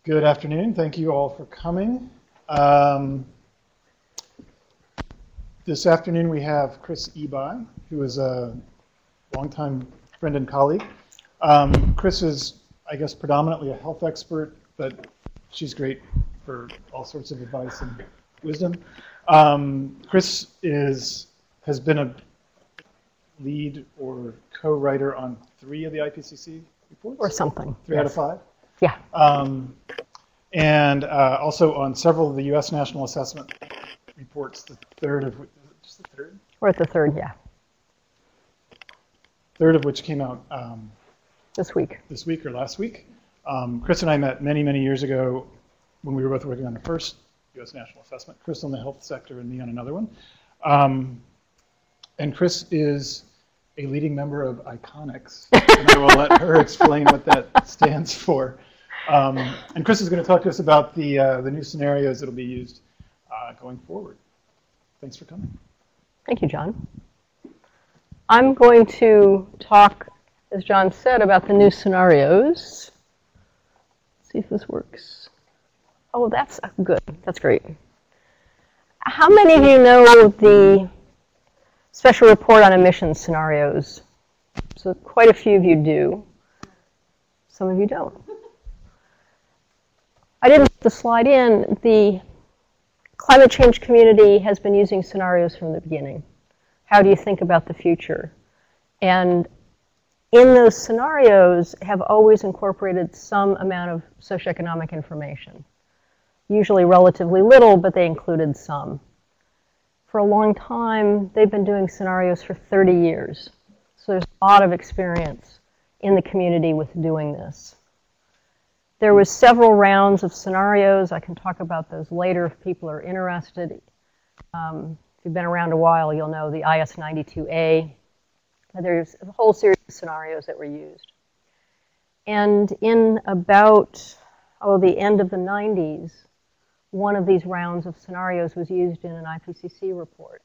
Good afternoon. Thank you all for coming. This afternoon we have Chris Ebi, who is a longtime friend and colleague. Chris is, I guess, predominantly a health expert, but she's great for all sorts of advice and wisdom. Chris has been a lead or co-writer on 3 of the IPCC reports? Or something. 3 out of 5? Yeah. And also on several of the U.S. National Assessment reports, the third of which, just the third? We're at the third, yeah. Third of which came out this week or last week. Chris and I met many, many years ago when we were both working on the first U.S. National Assessment, Chris on the health sector and me on another one. And Chris is a leading member of ICONICS, and I will let her explain what that stands for. And Chris is going to talk to us about the new scenarios that will be used going forward. Thanks for coming. Thank you, John. I'm going to talk, as John said, about the new scenarios. Let's see if this works. Oh, that's good. That's great. How many of you know the Special Report on Emissions Scenarios? So quite a few of you do. Some of you don't. I didn't put the slide in. The climate change community has been using scenarios from the beginning. How do you think about the future? And in those scenarios have always incorporated some amount of socioeconomic information. Usually relatively little, but they included some. For a long time, they've been doing scenarios for 30 years. So there's a lot of experience in the community with doing this. There was several rounds of scenarios. I can talk about those later if people are interested. If you've been around a while, you'll know the IS-92A. There's a whole series of scenarios that were used. And in about, the end of the 90s, one of these rounds of scenarios was used in an IPCC report.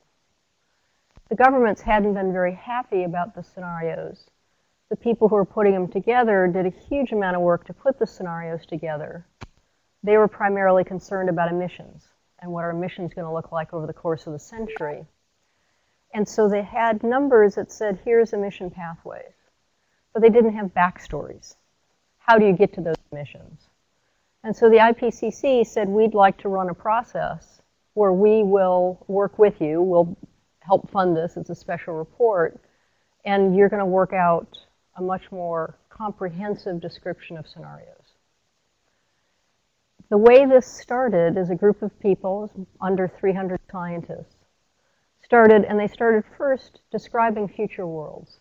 The governments hadn't been very happy about the scenarios. The people who were putting them together did a huge amount of work to put the scenarios together. They were primarily concerned about emissions and what are emissions going to look like over the course of the century. And so they had numbers that said, here's emission pathways. But they didn't have backstories. How do you get to those emissions? And so the IPCC said, we'd like to run a process where we will work with you. We'll help fund this. It's a special report. And you're going to work out a much more comprehensive description of scenarios. The way this started is a group of people, under 300 scientists, and they started first describing future worlds.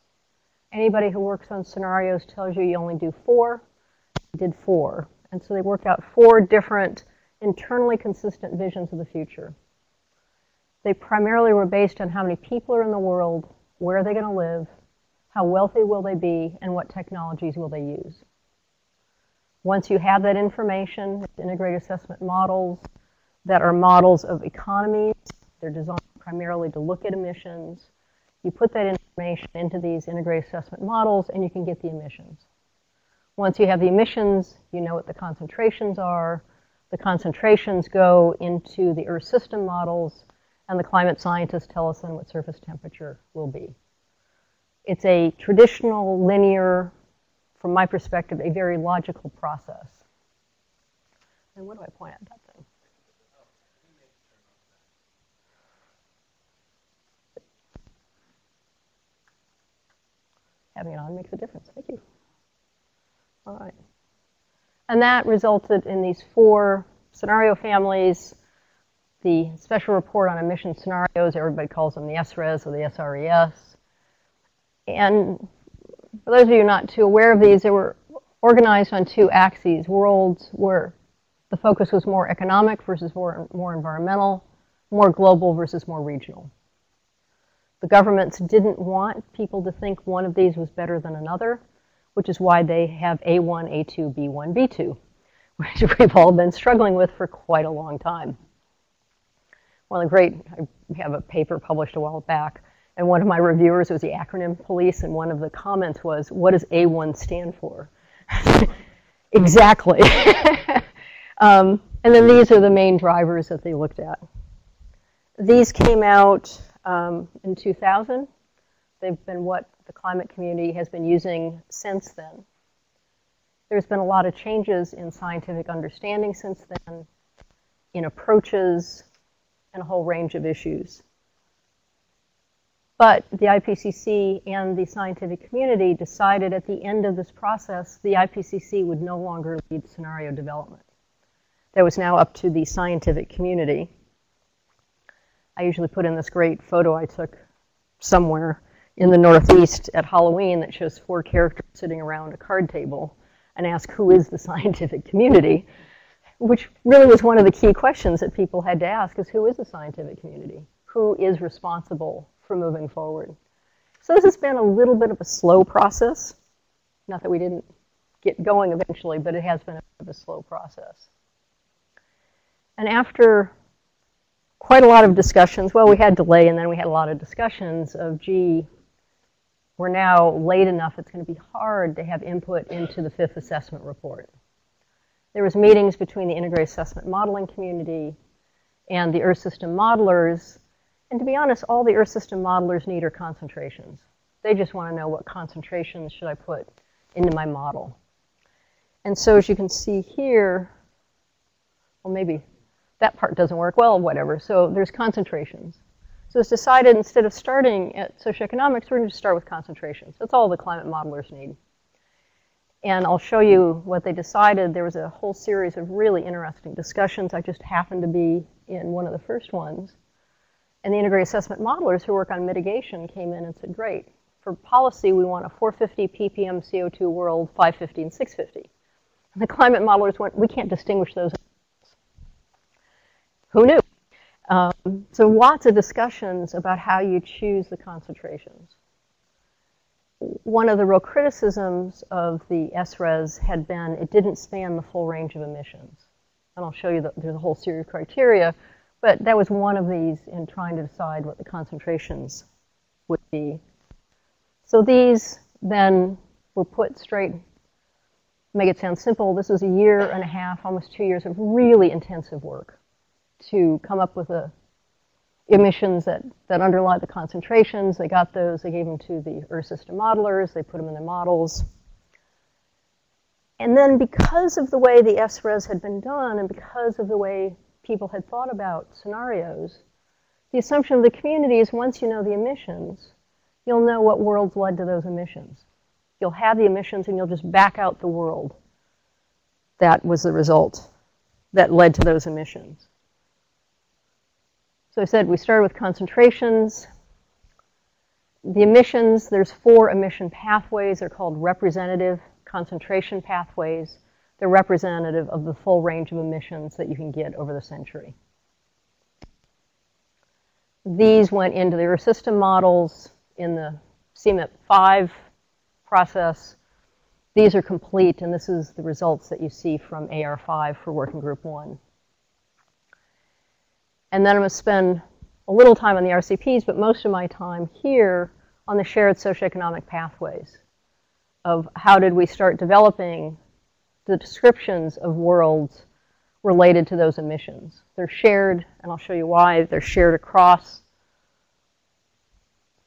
Anybody who works on scenarios tells you you only do 4. We did 4. And so they worked out 4 different internally consistent visions of the future. They primarily were based on how many people are in the world, where are they going to live, how wealthy will they be, and what technologies will they use. Once you have that information, integrated assessment models that are models of economies, they're designed primarily to look at emissions. You put that information into these integrated assessment models, and you can get the emissions. Once you have the emissions, you know what the concentrations are. The concentrations go into the Earth system models, and the climate scientists tell us then what surface temperature will be. It's a traditional, linear, from my perspective, a very logical process. And what do I point at that thing? Having it on makes a difference. Thank you. All right. And that resulted in these 4 scenario families. The Special Report on Emission Scenarios, everybody calls them the SRES or the SRES. And for those of you not too aware of these, they were organized on 2 axes, worlds where the focus was more economic versus more environmental, more global versus more regional. The governments didn't want people to think one of these was better than another, which is why they have A1, A2, B1, B2, which we've all been struggling with for quite a long time. I have a paper published a while back, and one of my reviewers was the acronym police, and one of the comments was, what does A1 stand for? Exactly. And then these are the main drivers that they looked at. These came out in 2000. They've been what the climate community has been using since then. There's been a lot of changes in scientific understanding since then, in approaches, and a whole range of issues. But the IPCC and the scientific community decided at the end of this process, the IPCC would no longer lead scenario development. That was now up to the scientific community. I usually put in this great photo I took somewhere in the Northeast at Halloween that shows 4 characters sitting around a card table and ask who is the scientific community, which really was one of the key questions that people had to ask, is who is the scientific community? Who is responsible for moving forward? So this has been a little bit of a slow process. Not that we didn't get going eventually, but it has been a bit of a slow process. And after quite a lot of discussions, well, we had delay and then we had a lot of discussions of, gee, we're now late enough, it's going to be hard to have input into the 5th assessment report. There was meetings between the integrated assessment modeling community and the Earth system modelers. And to be honest, all the Earth system modelers need are concentrations. They just want to know what concentrations should I put into my model. And so as you can see here, well, maybe that part doesn't work. Well, whatever. So there's concentrations. So it's decided instead of starting at socioeconomics, we're going to start with concentrations. That's all the climate modelers need. And I'll show you what they decided. There was a whole series of really interesting discussions. I just happened to be in one of the first ones. And the integrated assessment modelers who work on mitigation came in and said, great, for policy, we want a 450 ppm CO2 world, 550 and 650. And the climate modelers went, we can't distinguish those. Who knew? So lots of discussions about how you choose the concentrations. One of the real criticisms of the SRES had been it didn't span the full range of emissions. And I'll show you that there's a whole series of criteria, but that was one of these in trying to decide what the concentrations would be. So these then were put straight, make it sound simple, this was 1.5 years, almost 2 years of really intensive work to come up with the emissions that underlie the concentrations. They got those, they gave them to the Earth system modelers, they put them in their models. And then because of the way the SRES had been done and because of the way people had thought about scenarios, the assumption of the community is once you know the emissions, you'll know what worlds led to those emissions. You'll have the emissions and you'll just back out the world that was the result that led to those emissions. So I said we started with concentrations. The emissions, there's 4 emission pathways. They're called representative concentration pathways. They're representative of the full range of emissions that you can get over the century. These went into the Earth system models in the CMIP-5 process. These are complete, and this is the results that you see from AR5 for Working Group 1. And then I'm going to spend a little time on the RCPs, but most of my time here on the shared socioeconomic pathways of how did we start developing the descriptions of worlds related to those emissions. They're shared, and I'll show you why. They're shared across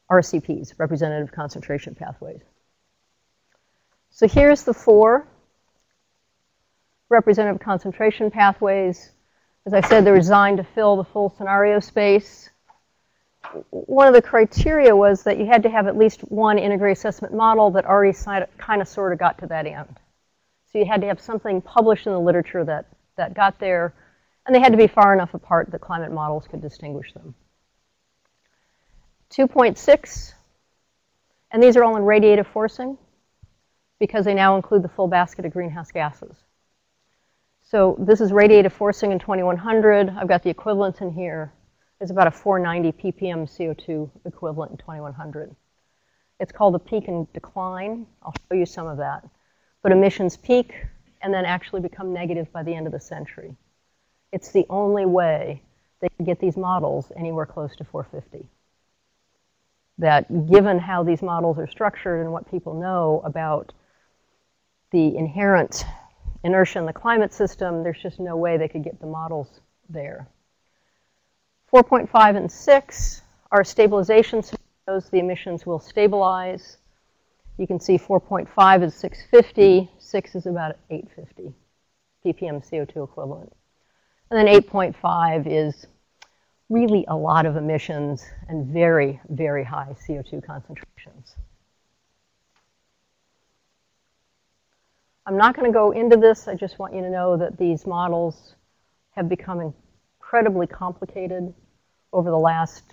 RCPs, representative concentration pathways. So here's the 4 representative concentration pathways. As I said, they're designed to fill the full scenario space. One of the criteria was that you had to have at least one integrated assessment model that already kind of sort of got to that end. So you had to have something published in the literature that got there, and they had to be far enough apart that climate models could distinguish them. 2.6, and these are all in radiative forcing because they now include the full basket of greenhouse gases. So this is radiative forcing in 2100. I've got the equivalents in here. It's about a 490 ppm CO2 equivalent in 2100. It's called a peak and decline. I'll show you some of that. But emissions peak and then actually become negative by the end of the century. It's the only way they can get these models anywhere close to 450. That given how these models are structured and what people know about the inherent inertia in the climate system, there's just no way they could get the models there. 4.5 and 6 are stabilization scenarios. The emissions will stabilize. You can see 4.5 is 650, 6 is about 850 ppm CO2 equivalent. And then 8.5 is really a lot of emissions and very, very high CO2 concentrations. I'm not going to go into this. I just want you to know that these models have become incredibly complicated over the last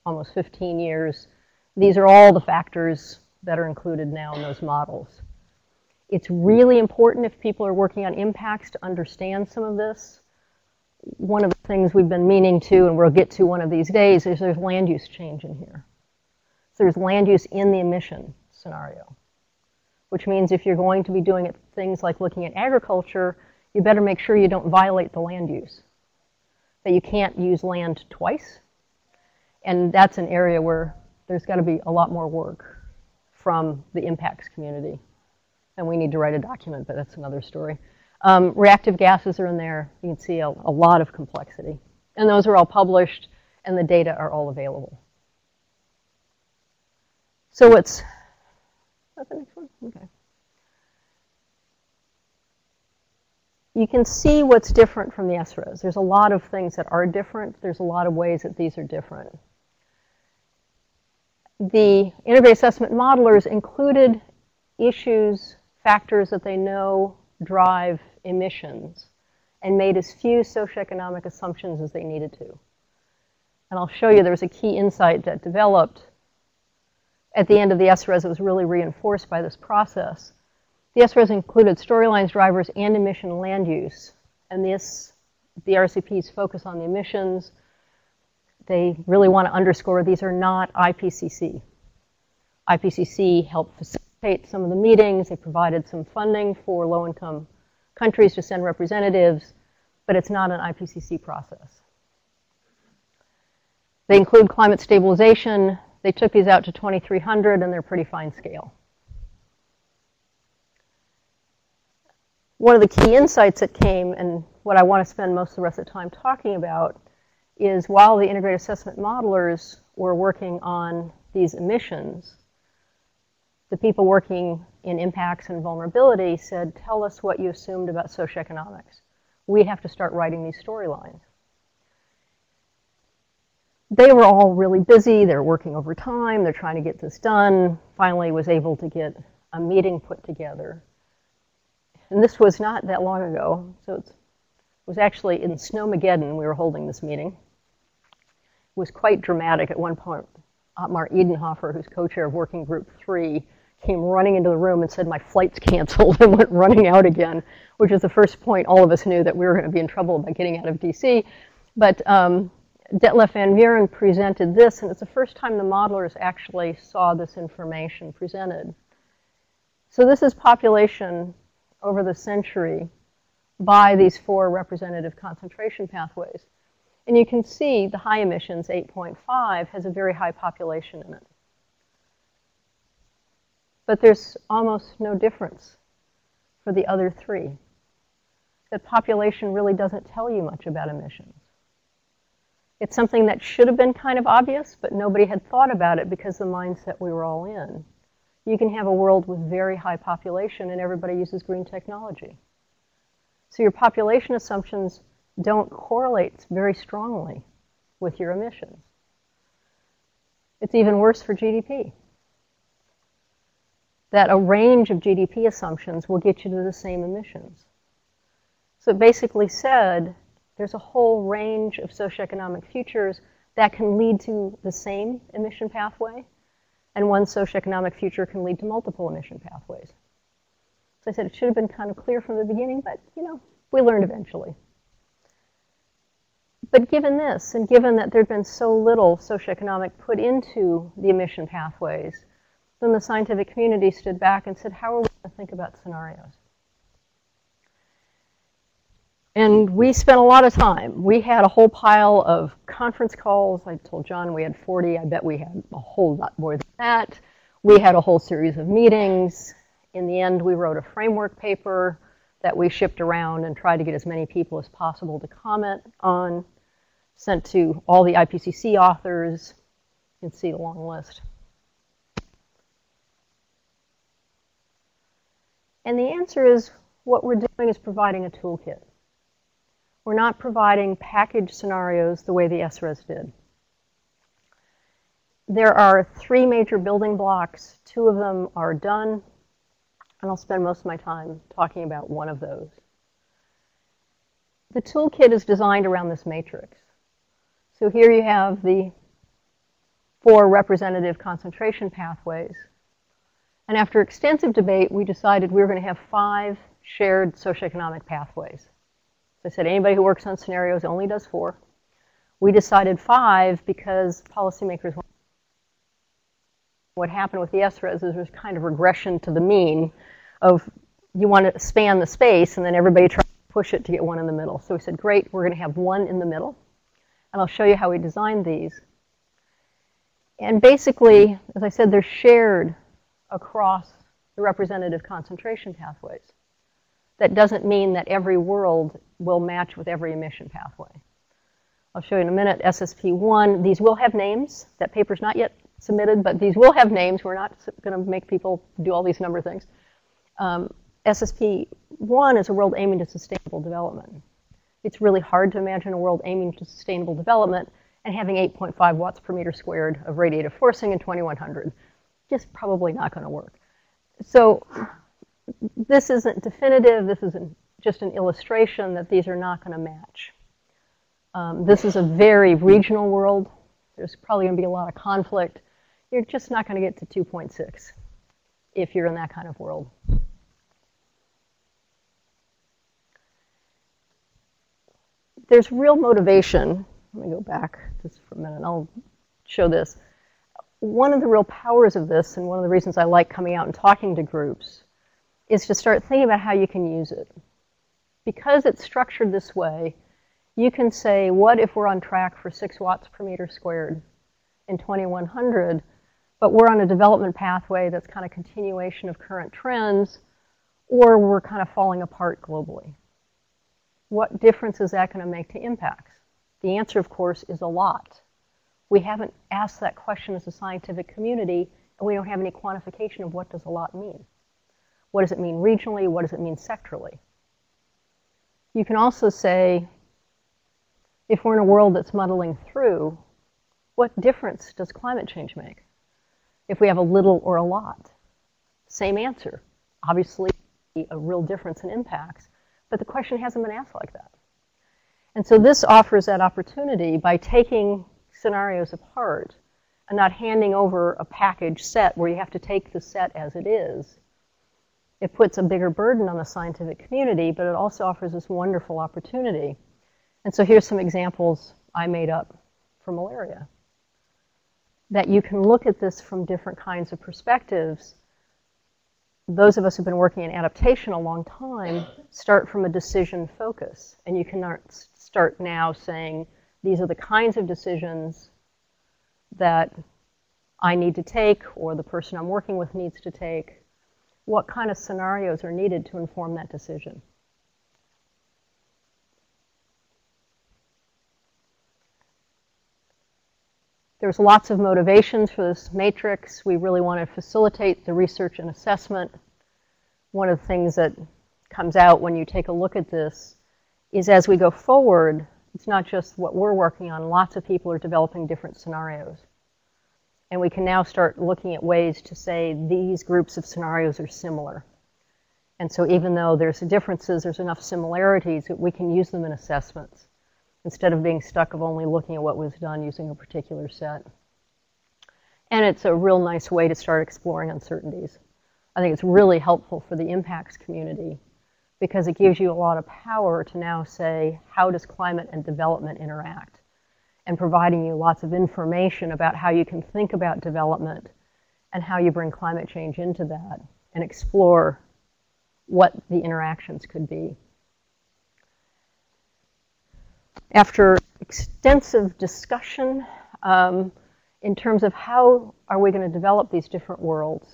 almost 15 years. These are all the factors that are included now in those models. It's really important if people are working on impacts to understand some of this. One of the things we've been meaning to, and we'll get to one of these days, is there's land use change in here. So there's land use in the emission scenario, which means if you're going to be doing things like looking at agriculture, you better make sure you don't violate the land use, that you can't use land twice. And that's an area where there's got to be a lot more work from the impacts community. And we need to write a document, but that's another story. Reactive gases are in there. You can see a lot of complexity. And those are all published, and the data are all available. So what's the next one? Okay. You can see what's different from the SRES. There's a lot of things that are different. There's a lot of ways that these are different. The integrated assessment modelers included issues, factors that they know drive emissions, and made as few socioeconomic assumptions as they needed to. And I'll show you there was a key insight that developed at the end of the SRES that was really reinforced by this process. The SRES included storylines, drivers, and emission land use. And the RCPs focus on the emissions. They really want to underscore these are not IPCC. IPCC helped facilitate some of the meetings. They provided some funding for low-income countries to send representatives, but it's not an IPCC process. They include climate stabilization. They took these out to 2300, and they're pretty fine scale. One of the key insights that came, and what I want to spend most of the rest of the time talking about, is while the integrated assessment modelers were working on these emissions, the people working in impacts and vulnerability said, tell us what you assumed about socioeconomics. We have to start writing these storylines. They were all really busy. They're working overtime. They're trying to get this done. Finally was able to get a meeting put together. And this was not that long ago. So it was actually in Snowmageddon we were holding this meeting. It was quite dramatic. At one point, Otmar Edenhofer, who's co-chair of Working Group 3, came running into the room and said, my flight's canceled, and went running out again, which is the first point all of us knew that we were going to be in trouble about getting out of DC. But Detlef van Vuuren presented this, and it's the first time the modelers actually saw this information presented. So this is population over the century by these 4 representative concentration pathways. And you can see the high emissions, 8.5, has a very high population in it. But there's almost no difference for the other 3. That population really doesn't tell you much about emissions. It's something that should have been kind of obvious, but nobody had thought about it because of the mindset we were all in. You can have a world with very high population and everybody uses green technology. So your population assumptions don't correlate very strongly with your emissions. It's even worse for GDP. That a range of GDP assumptions will get you to the same emissions. So it basically said there's a whole range of socioeconomic futures that can lead to the same emission pathway, and one socioeconomic future can lead to multiple emission pathways. So I said it should have been kind of clear from the beginning, but we learned eventually. But given this, and given that there'd been so little socioeconomic put into the emission pathways, then the scientific community stood back and said, how are we going to think about scenarios? And we spent a lot of time. We had a whole pile of conference calls. I told John we had 40. I bet we had a whole lot more than that. We had a whole series of meetings. In the end, we wrote a framework paper that we shipped around and tried to get as many people as possible to comment on, sent to all the IPCC authors. You can see the long list. And the answer is, what we're doing is providing a toolkit. We're not providing packaged scenarios the way the SRES did. There are 3 major building blocks. 2 of them are done, and I'll spend most of my time talking about one of those. The toolkit is designed around this matrix. So here you have the 4 representative concentration pathways. And after extensive debate, we decided we were going to have 5 shared socioeconomic pathways. As I said, anybody who works on scenarios only does 4. We decided 5 because policymakers wanted. What happened with the SRES is there's kind of regression to the mean of you want to span the space, and then everybody tries to push it to get one in the middle. So we said, great, we're going to have 1 in the middle. And I'll show you how we designed these. And basically, as I said, they're shared across the representative concentration pathways. That doesn't mean that every world will match with every emission pathway. I'll show you in a minute, SSP1. These will have names. That paper's not yet submitted, but these will have names. We're not going to make people do all these number things. SSP1 is a world aiming to sustainable development. It's really hard to imagine a world aiming to sustainable development and having 8.5 watts per meter squared of radiative forcing in 2100. Just probably not going to work. So this isn't definitive. This isn't just an illustration that these are not going to match. This is a very regional world. There's probably going to be a lot of conflict. You're just not going to get to 2.6 if you're in that kind of world. There's real motivation. Let me go back just for a minute. I'll show this. One of the real powers of this, and one of the reasons I like coming out and talking to groups, is to start thinking about how you can use it. Because it's structured this way, you can say, what if we're on track for 6 watts per meter squared in 2100, but we're on a development pathway that's kind of continuation of current trends, or we're kind of falling apart globally? What difference is that going to make to impacts? The answer, of course, is a lot. We haven't asked that question as a scientific community, and we don't have any quantification of what does a lot mean. What does it mean regionally? What does it mean sectorally? You can also say, if we're in a world that's muddling through, what difference does climate change make? If we have a little or a lot? Same answer. Obviously, a real difference in impacts, but the question hasn't been asked like that. And so this offers that opportunity by taking scenarios apart and not handing over a package set where you have to take the set as it is. It puts a bigger burden on the scientific community, but it also offers this wonderful opportunity. And so here's some examples I made up for malaria. That you can look at this from different kinds of perspectives. Those of us who've been working in adaptation a long time start from a decision focus. And you can start now saying, these are the kinds of decisions that I need to take, or the person I'm working with needs to take. What kind of scenarios are needed to inform that decision? There's lots of motivations for this matrix. We really want to facilitate the research and assessment. One of the things that comes out when you take a look at this is, as we go forward, it's not just what we're working on. Lots of people are developing different scenarios. And we can now start looking at ways to say these groups of scenarios are similar. And so even though there's differences, there's enough similarities that we can use them in assessments, instead of being stuck of only looking at what was done using a particular set. And it's a real nice way to start exploring uncertainties. I think it's really helpful for the impacts community because it gives you a lot of power to now say, how does climate and development interact? And providing you lots of information about how you can think about development and how you bring climate change into that and explore what the interactions could be. After extensive discussion in terms of how are we going to develop these different worlds,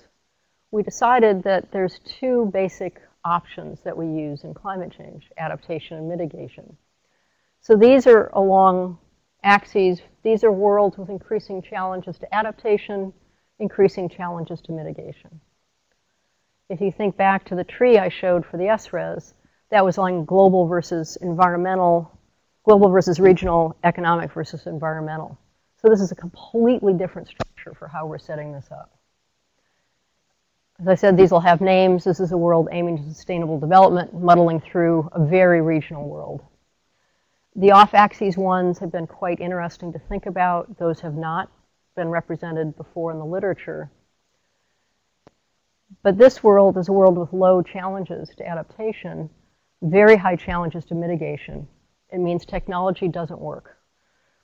we decided that there's 2 basic options that we use in climate change, adaptation and mitigation. So these are along axes. These are worlds with increasing challenges to adaptation, increasing challenges to mitigation. If you think back to the tree I showed for the SRES, that was on global versus environmental, global versus regional, economic versus environmental. So this is a completely different structure for how we're setting this up. As I said, these will have names. This is a world aiming to sustainable development, muddling through a very regional world. The off-axis ones have been quite interesting to think about. Those have not been represented before in the literature. But this world is a world with low challenges to adaptation, very high challenges to mitigation. It means technology doesn't work.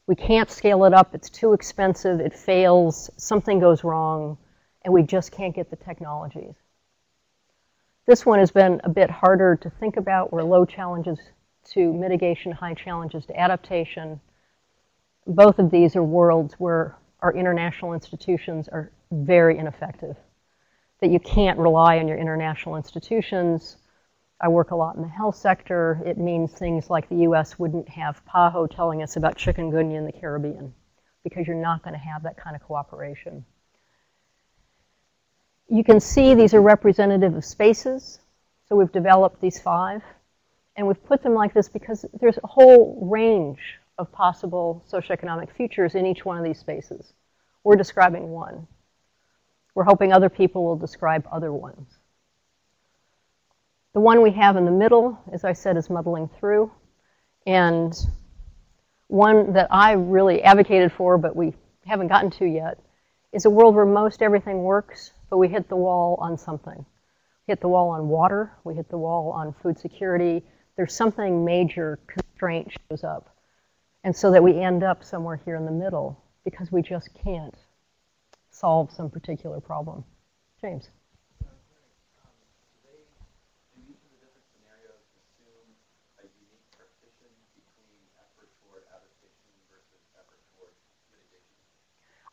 We can't scale it up. It's too expensive. It fails. Something goes wrong. And we just can't get the technologies. This one has been a bit harder to think about. We're low challenges to mitigation, high challenges to adaptation. Both of these are worlds where our international institutions are very ineffective, that you can't rely on your international institutions. I work a lot in the health sector. It means things like the US wouldn't have PAHO telling us about chikungunya in the Caribbean, because you're not going to have that kind of cooperation. You can see these are representative of spaces. So we've developed these 5. And we've put them like this because there's a whole range of possible socioeconomic futures in each one of these spaces. We're describing one. We're hoping other people will describe other ones. The one we have in the middle, as I said, is muddling through. And one that I really advocated for, but we haven't gotten to yet, is a world where most everything works, but we hit the wall on something. We hit the wall on water. We hit the wall on food security. There's something major constraint shows up. And so that we end up somewhere here in the middle because we just can't solve some particular problem. James.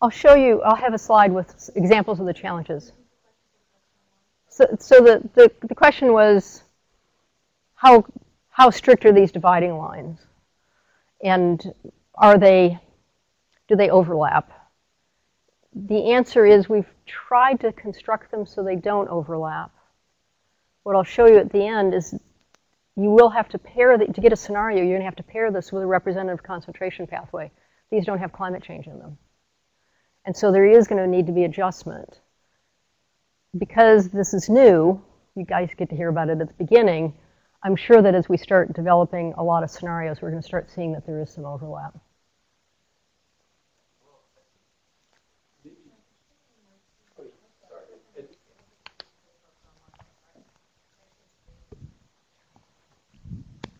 I'll show you, I'll have a slide with examples of the challenges. So the question was, how strict are these dividing lines? And do they overlap? The answer is we've tried to construct them so they don't overlap. What I'll show you at the end is you will have to pair, to get a scenario, you're going to have to pair this with a representative concentration pathway. These don't have climate change in them. And so there is going to need to be adjustment. Because this is new, you guys get to hear about it at the beginning, I'm sure that as we start developing a lot of scenarios, we're going to start seeing that there is some overlap.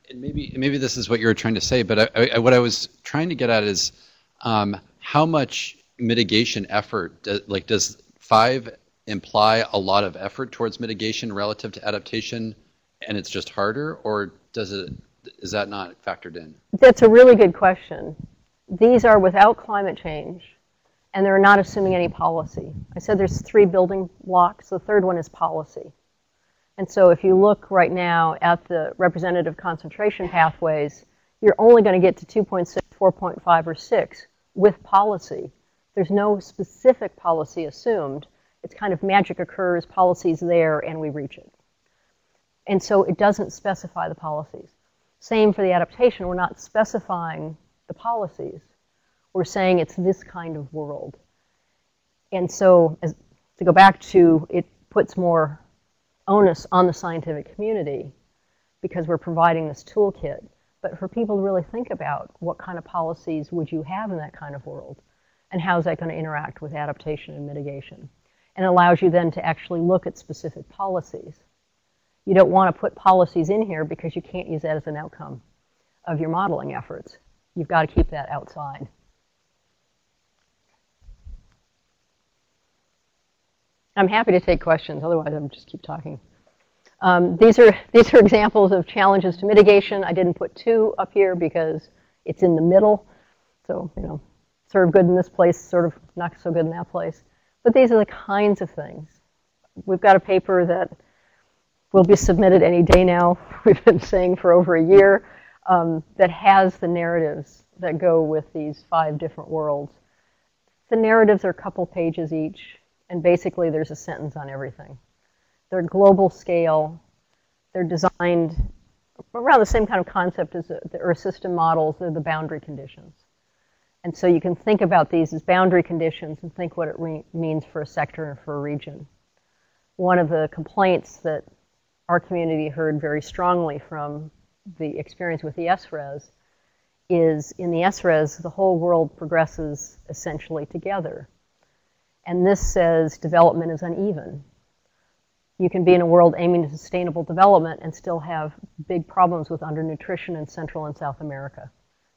And maybe this is what you were trying to say, but what I was trying to get at is how much mitigation effort, does 5 imply a lot of effort towards mitigation relative to adaptation, and it's just harder, or is that not factored in? That's a really good question. These are without climate change, and they're not assuming any policy. I said there's 3 building blocks. The third one is policy. And so if you look right now at the representative concentration pathways, you're only going to get to 2.6, 4.5, or 6 with policy. There's no specific policy assumed. It's kind of magic occurs, policy's there, and we reach it. And so it doesn't specify the policies. Same for the adaptation. We're not specifying the policies. We're saying it's this kind of world. And so to go back to, it puts more onus on the scientific community because we're providing this toolkit. But for people to really think about what kind of policies would you have in that kind of world, and how is that going to interact with adaptation and mitigation? And it allows you then to actually look at specific policies. You don't want to put policies in here because you can't use that as an outcome of your modeling efforts. You've got to keep that outside. I'm happy to take questions, otherwise I'll just keep talking. These are examples of challenges to mitigation. I didn't put 2 up here because it's in the middle. So, sort of good in this place, sort of not so good in that place. But these are the kinds of things. We've got a paper that will be submitted any day now, we've been saying for over a year, that has the narratives that go with these 5 different worlds. The narratives are a couple pages each, and basically there's a sentence on everything. They're global scale. They're designed around the same kind of concept as the Earth system models. They're the boundary conditions. And so you can think about these as boundary conditions and think what it means for a sector and for a region. One of the complaints that our community heard very strongly from the experience with the SRES is in the SRES, the whole world progresses essentially together. And this says development is uneven. You can be in a world aiming to sustainable development and still have big problems with undernutrition in Central and South America.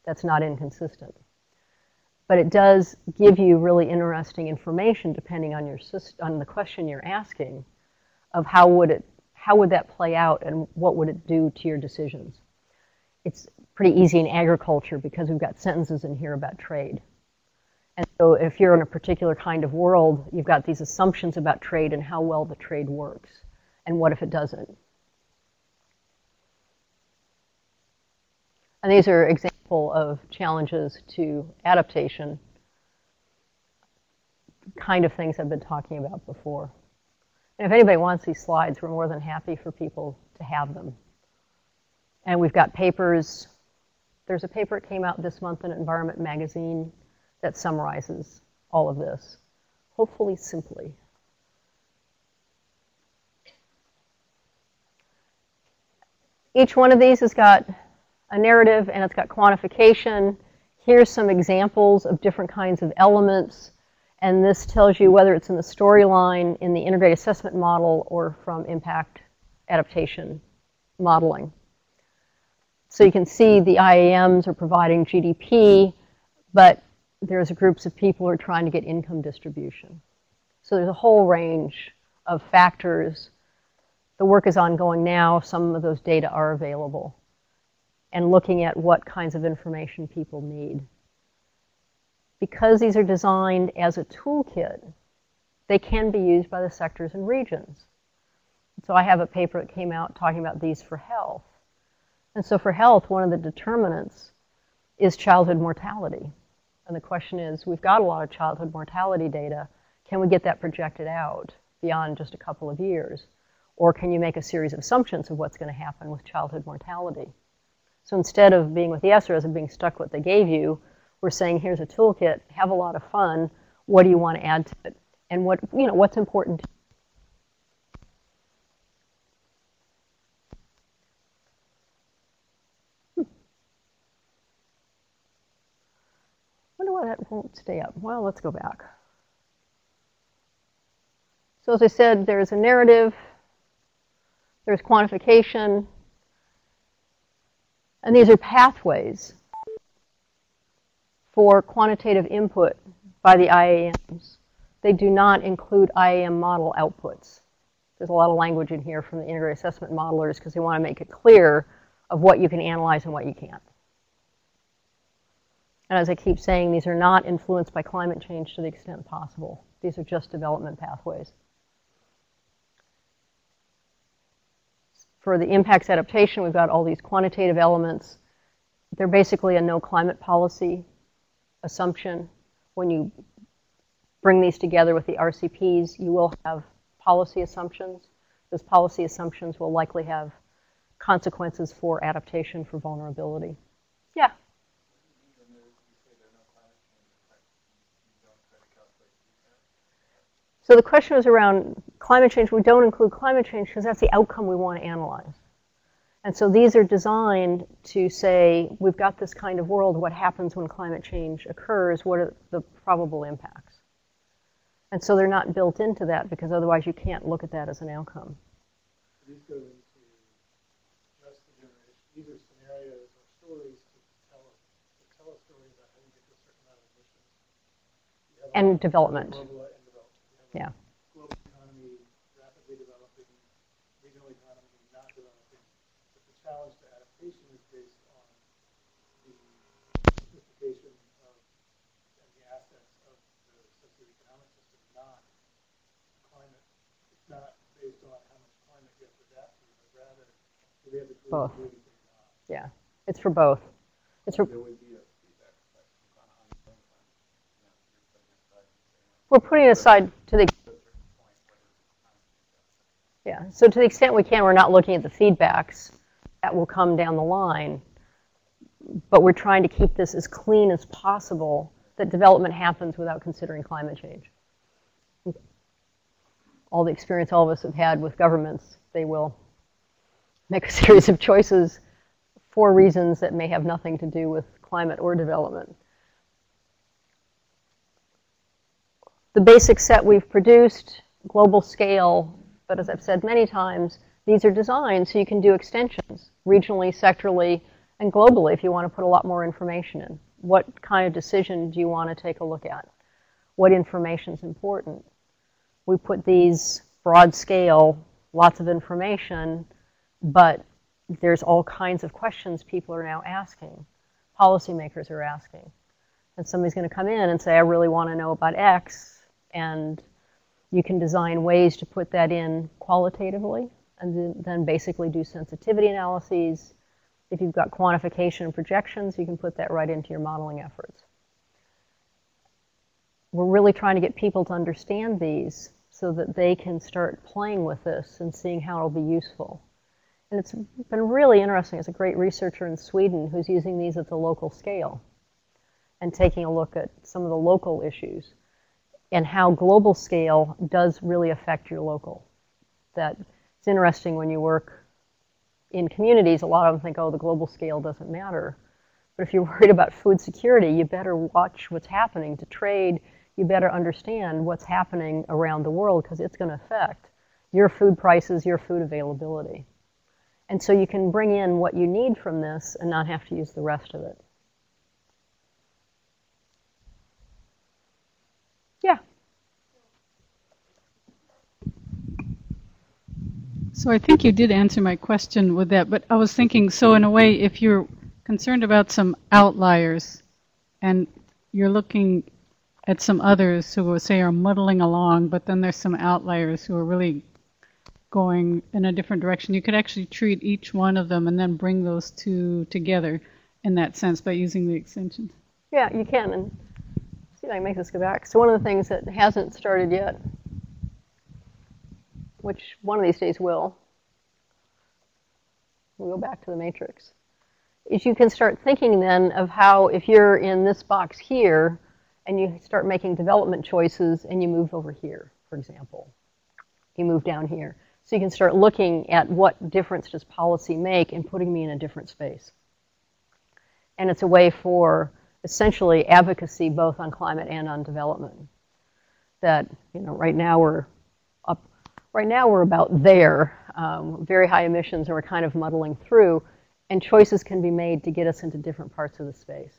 That's not inconsistent. But it does give you really interesting information depending on on the question you're asking of how would that play out and what would it do to your decisions. It's pretty easy in agriculture because we've got sentences in here about trade. And so if you're in a particular kind of world, you've got these assumptions about trade and how well the trade works. And what if it doesn't? And these are examples of challenges to adaptation, kind of things I've been talking about before. And if anybody wants these slides, we're more than happy for people to have them. And we've got papers. There's a paper that came out this month in Environment Magazine that summarizes all of this, hopefully simply. Each one of these has got a narrative and it's got quantification. Here's some examples of different kinds of elements. And this tells you whether it's in the storyline, in the integrated assessment model, or from impact adaptation modeling. So you can see the IAMs are providing GDP, but there's groups of people who are trying to get income distribution. So there's a whole range of factors. The work is ongoing now. Some of those data are available. And looking at what kinds of information people need. Because these are designed as a toolkit, they can be used by the sectors and regions. So I have a paper that came out talking about these for health. And so for health, one of the determinants is childhood mortality. And the question is, we've got a lot of childhood mortality data. Can we get that projected out beyond just a couple of years? Or can you make a series of assumptions of what's going to happen with childhood mortality? So instead of being with the SRES and being stuck with what they gave you, we're saying, here's a toolkit, have a lot of fun, what do you want to add to it? And what's important to you? I wonder why that won't stay up. Well, let's go back. So as I said, there's a narrative, there's quantification, and these are pathways for quantitative input by the IAMs. They do not include IAM model outputs. There's a lot of language in here from the integrated assessment modelers because they want to make it clear of what you can analyze and what you can't. And as I keep saying, these are not influenced by climate change to the extent possible. These are just development pathways. For the impacts adaptation, we've got all these quantitative elements. They're basically a no climate policy assumption. When you bring these together with the RCPs, you will have policy assumptions. Those policy assumptions will likely have consequences for adaptation, for vulnerability. Yeah? So the question was around climate change. We don't include climate change because that's the outcome we want to analyze. And so these are designed to say, we've got this kind of world, what happens when climate change occurs, what are the probable impacts? And so they're not built into that because otherwise you can't look at that as an outcome. These go into just the generation. These are scenarios or stories to tell a story about how you get to a certain amount of emissions. And development. Yeah. Global economy, rapidly developing, regional economy, not developing. But the challenge to adaptation is based on the sophistication of and the assets of the socioeconomic system, not climate. It's not based on how much climate you have to adapt to. Both. Yeah, it's for both. It's for. We're putting aside to the. Yeah, so to the extent we can, we're not looking at the feedbacks that will come down the line, but we're trying to keep this as clean as possible, that development happens without considering climate change. All the experience all of us have had with governments, they will make a series of choices for reasons that may have nothing to do with climate or development. The basic set we've produced, global scale, but as I've said many times, these are designed so you can do extensions regionally, sectorally, and globally if you want to put a lot more information in. What kind of decision do you want to take a look at? What information is important? We put these broad scale, lots of information, but there's all kinds of questions people are now asking, policymakers are asking. And somebody's going to come in and say, I really want to know about X, and you can design ways to put that in qualitatively, and then basically do sensitivity analyses. If you've got quantification and projections, you can put that right into your modeling efforts. We're really trying to get people to understand these so that they can start playing with this and seeing how it'll be useful. And it's been really interesting. There's a great researcher in Sweden who's using these at the local scale and taking a look at some of the local issues and how global scale does really affect your local. That it's interesting when you work in communities, a lot of them think, oh, the global scale doesn't matter. But if you're worried about food security, you better watch what's happening to trade. You better understand what's happening around the world because it's going to affect your food prices, your food availability. And so you can bring in what you need from this and not have to use the rest of it. Yeah. So I think you did answer my question with that, but I was thinking, so in a way, if you're concerned about some outliers and you're looking at some others who will say are muddling along, but then there's some outliers who are really going in a different direction, you could actually treat each one of them and then bring those two together in that sense by using the extension. Yeah, you can. And see if I can make this go back. So one of the things that hasn't started yet, which one of these days will, we'll go back to the matrix, is you can start thinking then of how if you're in this box here and you start making development choices and you move over here, for example, you move down here. So you can start looking at what difference does policy make in putting me in a different space. And it's a way for essentially advocacy both on climate and on development. That, you know, right now we're about there, very high emissions, and we're kind of muddling through, and choices can be made to get us into different parts of the space.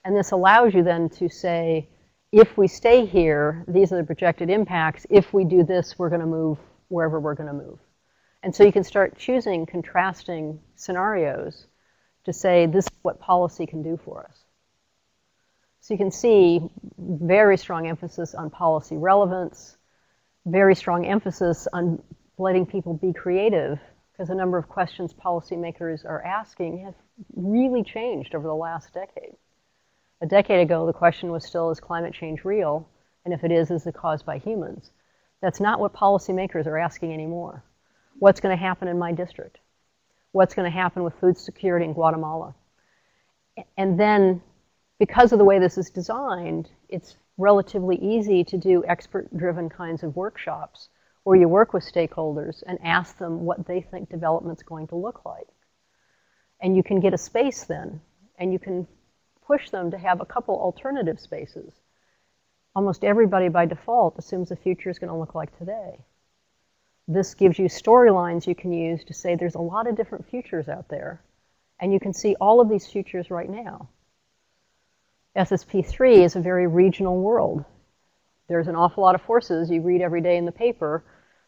And this allows you then to say, if we stay here, these are the projected impacts. If we do this, we're going to move wherever we're going to move. And so you can start choosing contrasting scenarios to say, this is what policy can do for us. So you can see very strong emphasis on policy relevance, very strong emphasis on letting people be creative, because the number of questions policymakers are asking have really changed over the last decade. A decade ago, the question was still, is climate change real? And if it is it caused by humans? That's not what policymakers are asking anymore. What's going to happen in my district? What's going to happen with food security in Guatemala? And then, because of the way this is designed, it's relatively easy to do expert-driven kinds of workshops where you work with stakeholders and ask them what they think development's going to look like. And you can get a space then, and you can push them to have a couple alternative spaces. Almost everybody by default assumes the future is going to look like today. This gives you storylines you can use to say there's a lot of different futures out there, and you can see all of these futures right now. SSP3 is a very regional world. There's an awful lot of forces you read every day in the paper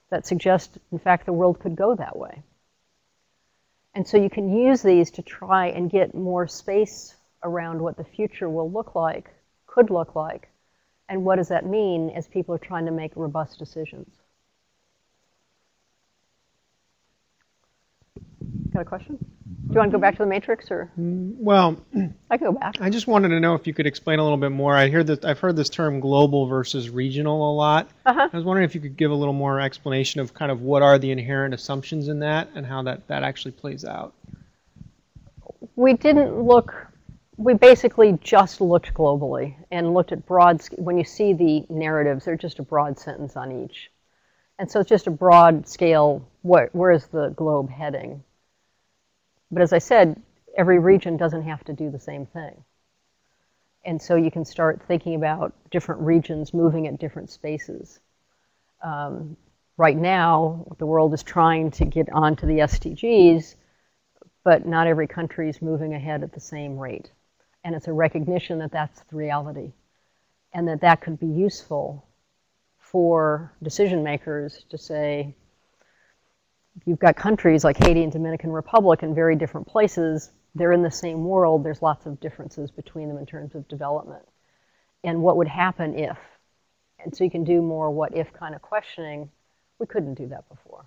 that suggest, in fact, the world could go that way. And so you can use these to try and get more space around what the future will look like, could look like, and what does that mean as people are trying to make robust decisions. Got a question? Do you want to go back to the matrix, or Well, I can go back? I just wanted to know if you could explain a little bit more. I've heard this term global versus regional a lot. Uh-huh. I was wondering if you could give a little more explanation of kind of what are the inherent assumptions in that and how that actually plays out. We didn't look, we basically just looked globally and looked at broad, when you see the narratives, they're just a broad sentence on each. And so it's just a broad scale, where is the globe heading? But as I said, every region doesn't have to do the same thing. And so you can start thinking about different regions moving at different spaces. Right now, the world is trying to get onto the SDGs, but not every country is moving ahead at the same rate. And it's a recognition that that's the reality, and that that could be useful for decision makers to say, you've got countries like Haiti and Dominican Republic in very different places. They're in the same world. There's lots of differences between them in terms of development. And what would happen if? And so you can do more what if kind of questioning. We couldn't do that before.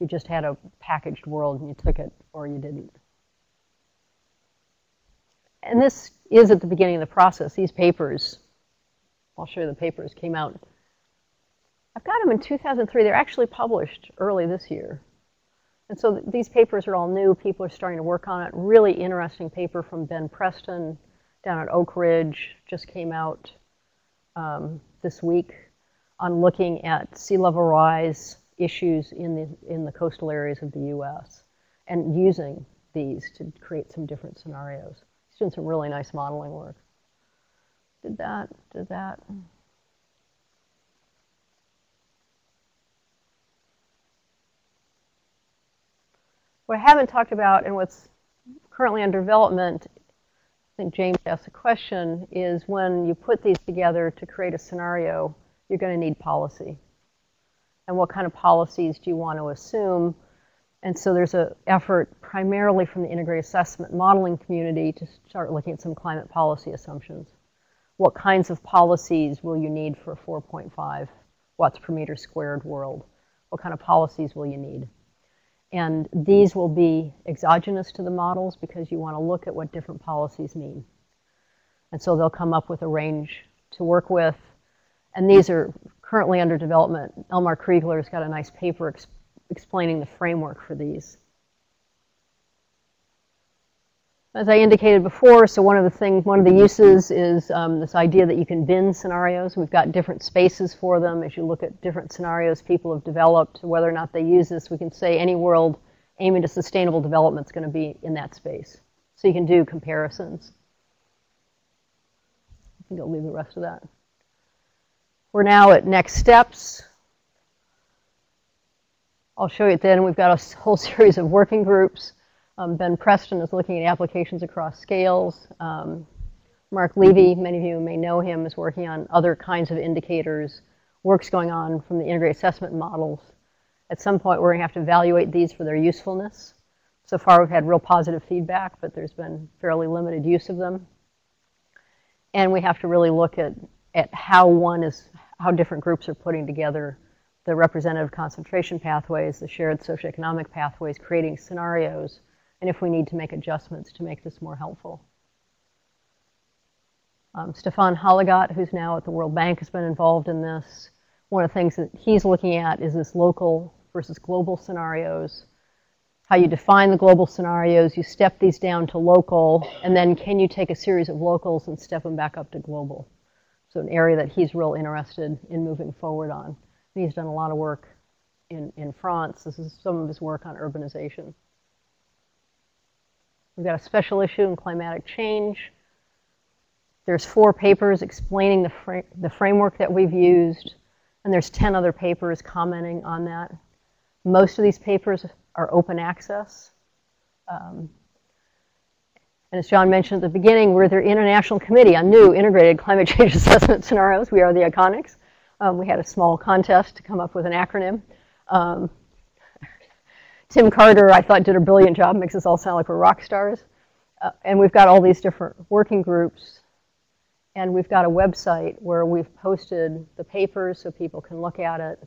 You just had a packaged world and you took it or you didn't. And this is at the beginning of the process. These papers, I'll show you the papers, came out. I've got them in 2003. They're actually published early this year. And so these papers are all new. People are starting to work on it. Really interesting paper from Ben Preston down at Oak Ridge just came out this week on looking at sea level rise issues in the coastal areas of the U.S. and using these to create some different scenarios. He's doing some really nice modeling work. Did that. What I haven't talked about and what's currently under development, I think James asked a question, is when you put these together to create a scenario, you're going to need policy. And what kind of policies do you want to assume? And so there's an effort primarily from the integrated assessment modeling community to start looking at some climate policy assumptions. What kinds of policies will you need for a 4.5 watts per meter squared world? What kind of policies will you need? And these will be exogenous to the models because you want to look at what different policies mean. And so they'll come up with a range to work with. And these are currently under development. Elmar Kriegler's got a nice paper explaining the framework for these. As I indicated before, so one of the uses is this idea that you can bin scenarios. We've got different spaces for them. As you look at different scenarios people have developed, whether or not they use this, we can say any world aiming to sustainable development is going to be in that space. So you can do comparisons. I think I'll leave the rest of that. We're now at next steps. I'll show you it then. We've got a whole series of working groups. Ben Preston is looking at applications across scales. Mark Levy, many of you may know him, is working on other kinds of indicators. Work's going on from the integrated assessment models. At some point, we're going to have to evaluate these for their usefulness. So far, we've had real positive feedback, but there's been fairly limited use of them. And we have to really look at how different groups are putting together the representative concentration pathways, the shared socioeconomic pathways, creating scenarios, and if we need to make adjustments to make this more helpful. Stefan Hollegot, who's now at the World Bank, has been involved in this. One of the things that he's looking at is this local versus global scenarios. How you define the global scenarios, you step these down to local, and then can you take a series of locals and step them back up to global? So an area that he's real interested in moving forward on. And he's done a lot of work in France. This is some of his work on urbanization. We've got a special issue in climatic change. There's 4 papers explaining the framework that we've used, and there's 10 other papers commenting on that. Most of these papers are open access. And as John mentioned at the beginning, we're the International Committee on New Integrated Climate Change Assessment Scenarios. We are the Iconics. We had a small contest to come up with an acronym. Tim Carter, I thought, did a brilliant job, makes us all sound like we're rock stars. And we've got all these different working groups. And we've got a website where we've posted the papers so people can look at it.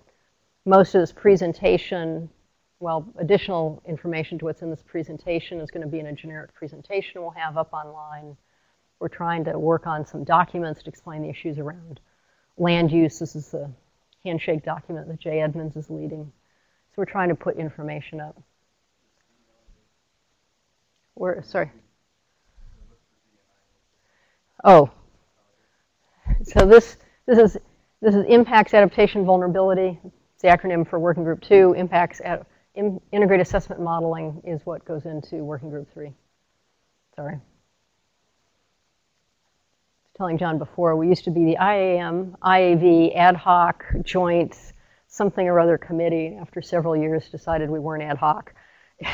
Most of this presentation well, additional information to what's in this presentation is going to be in a generic presentation we'll have up online. We're trying to work on some documents to explain the issues around land use. This is the handshake document that Jay Edmonds is leading. So we're trying to put information up. Sorry. Oh. So this is impacts, adaptation, vulnerability. It's the acronym for Working Group 2. Impacts, integrated assessment modeling is what goes into Working Group 3. Sorry. Telling John before, we used to be the IAM, IAV, ad hoc, joint, something or other committee. After several years, decided we weren't ad hoc.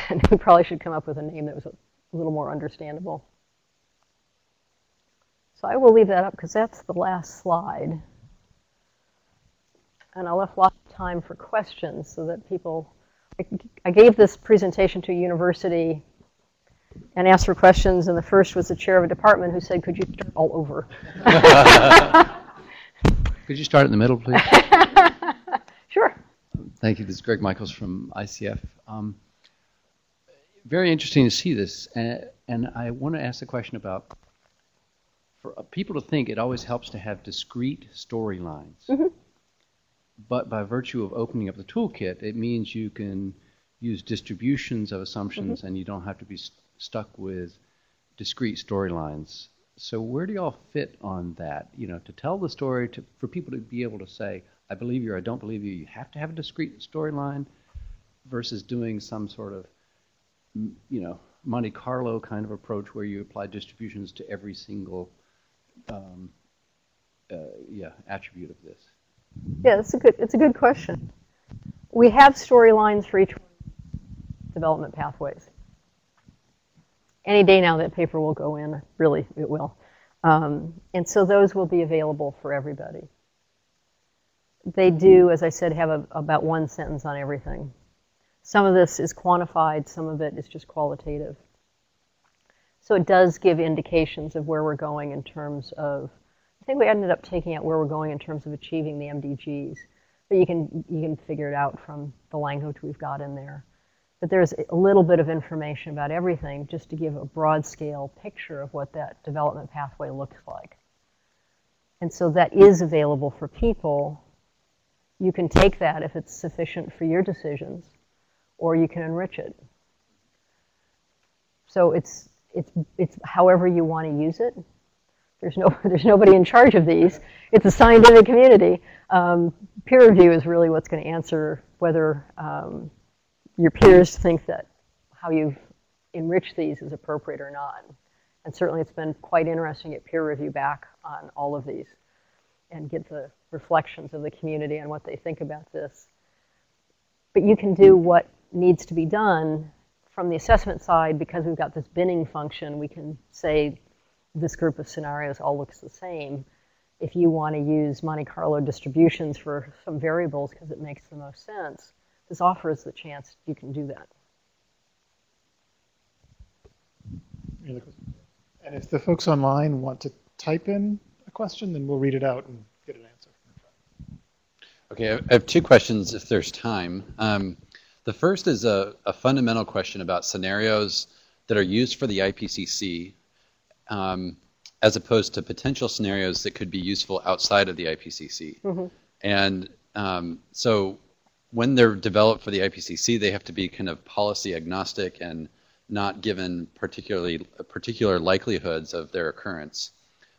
And we probably should come up with a name that was a little more understandable. So I will leave that up because that's the last slide. And I left lots of time for questions so that people, I gave this presentation to a university and asked for questions, and the first was the chair of a department who said, could you start all over? Could you start in the middle, please? Sure. Thank you. This is Greg Michaels from ICF. Very interesting to see this, and I want to ask the question about, for people to think it always helps to have discrete storylines. Mm-hmm. But by virtue of opening up the toolkit, it means you can use distributions of assumptions, mm-hmm. and you don't have to be stuck with discrete storylines. So where do y'all fit on that? You know, to tell the story, for people to be able to say, I believe you or I don't believe you, you have to have a discrete storyline versus doing some sort of, you know, Monte Carlo kind of approach where you apply distributions to every single attribute of this. Yeah, it's a good question. We have storylines for each development pathways. Any day now that paper will go in, really, it will. And so those will be available for everybody. They do, as I said, have about one sentence on everything. Some of this is quantified, some of it is just qualitative. So it does give indications of where we're going in terms of, I think we ended up taking out where we're going in terms of achieving the MDGs. But you can figure it out from the language we've got in there. But there's a little bit of information about everything just to give a broad scale picture of what that development pathway looks like. And so that is available for people. You can take that if it's sufficient for your decisions, or you can enrich it. So it's however you want to use it. There's nobody in charge of these. It's a scientific community. Peer review is really what's going to answer whether your peers think that how you've enriched these is appropriate or not. And certainly it's been quite interesting to get peer review back on all of these and get the reflections of the community on what they think about this. But you can do what needs to be done from the assessment side. Because we've got this binning function, we can say this group of scenarios all looks the same. If you want to use Monte Carlo distributions for some variables because it makes the most sense, this offers the chance you can do that. And if the folks online want to type in a question, then we'll read it out and get an answer. Okay, I have two questions if there's time. The first is a fundamental question about scenarios that are used for the IPCC as opposed to potential scenarios that could be useful outside of the IPCC. Mm-hmm. And so when they're developed for the IPCC, they have to be kind of policy agnostic and not given particular likelihoods of their occurrence.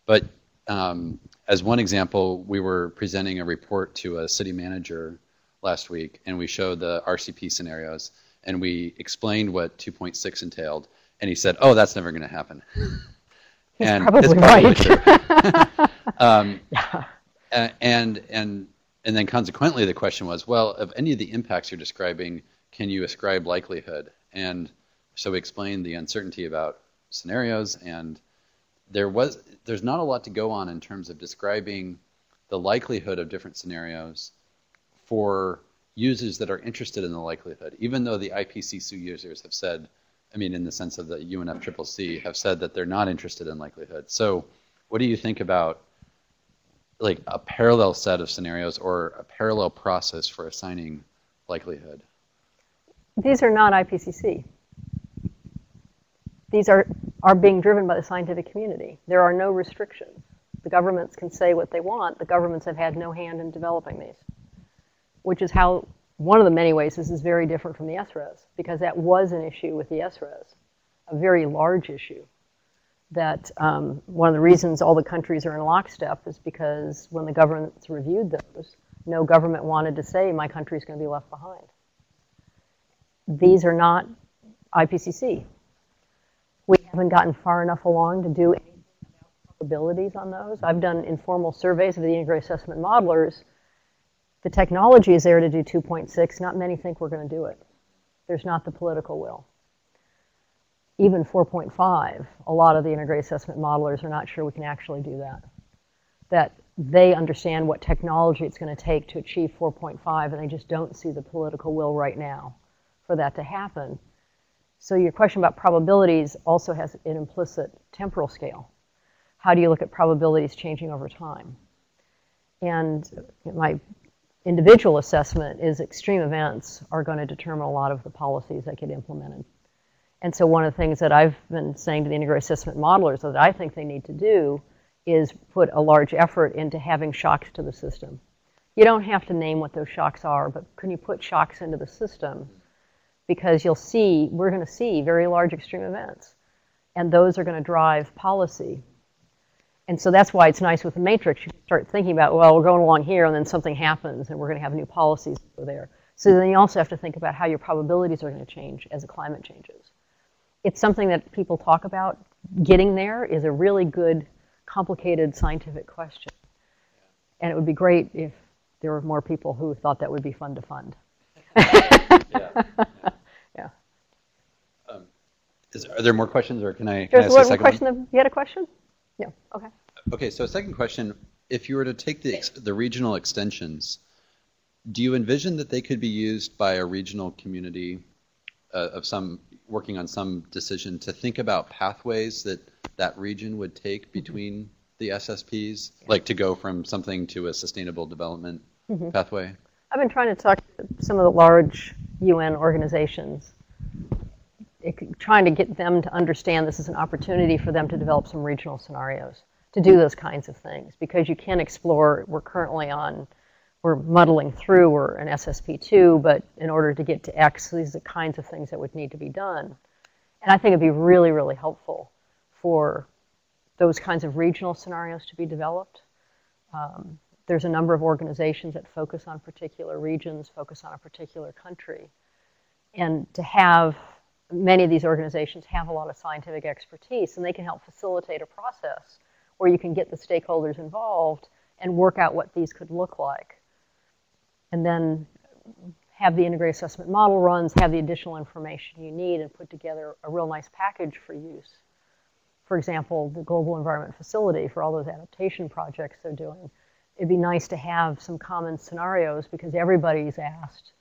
But as one example, we were presenting a report to a city manager last week, and we showed the RCP scenarios, and we explained what 2.6 entailed, and he said, "Oh, that's never going to happen." He's probably right. True. And then consequently, the question was, well, of any of the impacts you're describing, can you ascribe likelihood? And so we explained the uncertainty about scenarios, and there's not a lot to go on in terms of describing the likelihood of different scenarios for users that are interested in the likelihood, even though the IPCC users have said, I mean, in the sense of the UNFCCC, have said that they're not interested in likelihood. So what do you think about like a parallel set of scenarios or a parallel process for assigning likelihood? these are not IPCC. These are being driven by the scientific community. There are no restrictions. The governments can say what they want. The governments have had no hand in developing these, which is how, one of the many ways this is very different from the SRES, because that was an issue with the SRES, a very large issue. That one of the reasons all the countries are in lockstep is because when the governments reviewed those, no government wanted to say, my country's going to be left behind. These are not IPCC. We haven't gotten far enough along to do anything about probabilities on those. I've done informal surveys of the integrated assessment modelers. The technology is there to do 2.6. Not many think we're going to do it. There's not the political will. Even 4.5, a lot of the integrated assessment modelers are not sure we can actually do that. That they understand what technology it's going to take to achieve 4.5, and they just don't see the political will right now for that to happen. So your question about probabilities also has an implicit temporal scale. How do you look at probabilities changing over time? And my individual assessment is extreme events are going to determine a lot of the policies that get implemented. And so one of the things that I've been saying to the integrated assessment modelers that I think they need to do is put a large effort into having shocks to the system. You don't have to name what those shocks are, but can you put shocks into the system? Because you'll see, we're going to see very large extreme events. And those are going to drive policy. And so that's why it's nice with the matrix. You start thinking about, well, we're going along here, and then something happens, and we're going to have new policies over there. So then you also have to think about how your probabilities are going to change as the climate changes. It's something that people talk about. Getting there is a really good, complicated scientific question. And it would be great if there were more people who thought that would be fun to fund. Yeah. Are there more questions, or can I There's ask a one second question. one? You had a question? Yeah. Okay. Okay, so second question, if you were to take the regional extensions, do you envision that they could be used by a regional community of some, working on some decision to think about pathways that that region would take between the SSPs, like to go from something to a sustainable development pathway? I've been trying to talk to some of the large UN organizations, trying to get them to understand this is an opportunity for them to develop some regional scenarios, to do those kinds of things, because you can explore, we're muddling through, we're an SSP2, but in order to get to X, these are the kinds of things that would need to be done. And I think it'd be really, really helpful for those kinds of regional scenarios to be developed. There's a number of organizations that focus on particular regions, focus on a particular country. And to have, many of these organizations have a lot of scientific expertise, and they can help facilitate a process where you can get the stakeholders involved and work out what these could look like. And then have the integrated assessment model runs, have the additional information you need, and put together a real nice package for use. For example, the Global Environment Facility, for all those adaptation projects they're doing, it'd be nice to have some common scenarios, because everybody's asked,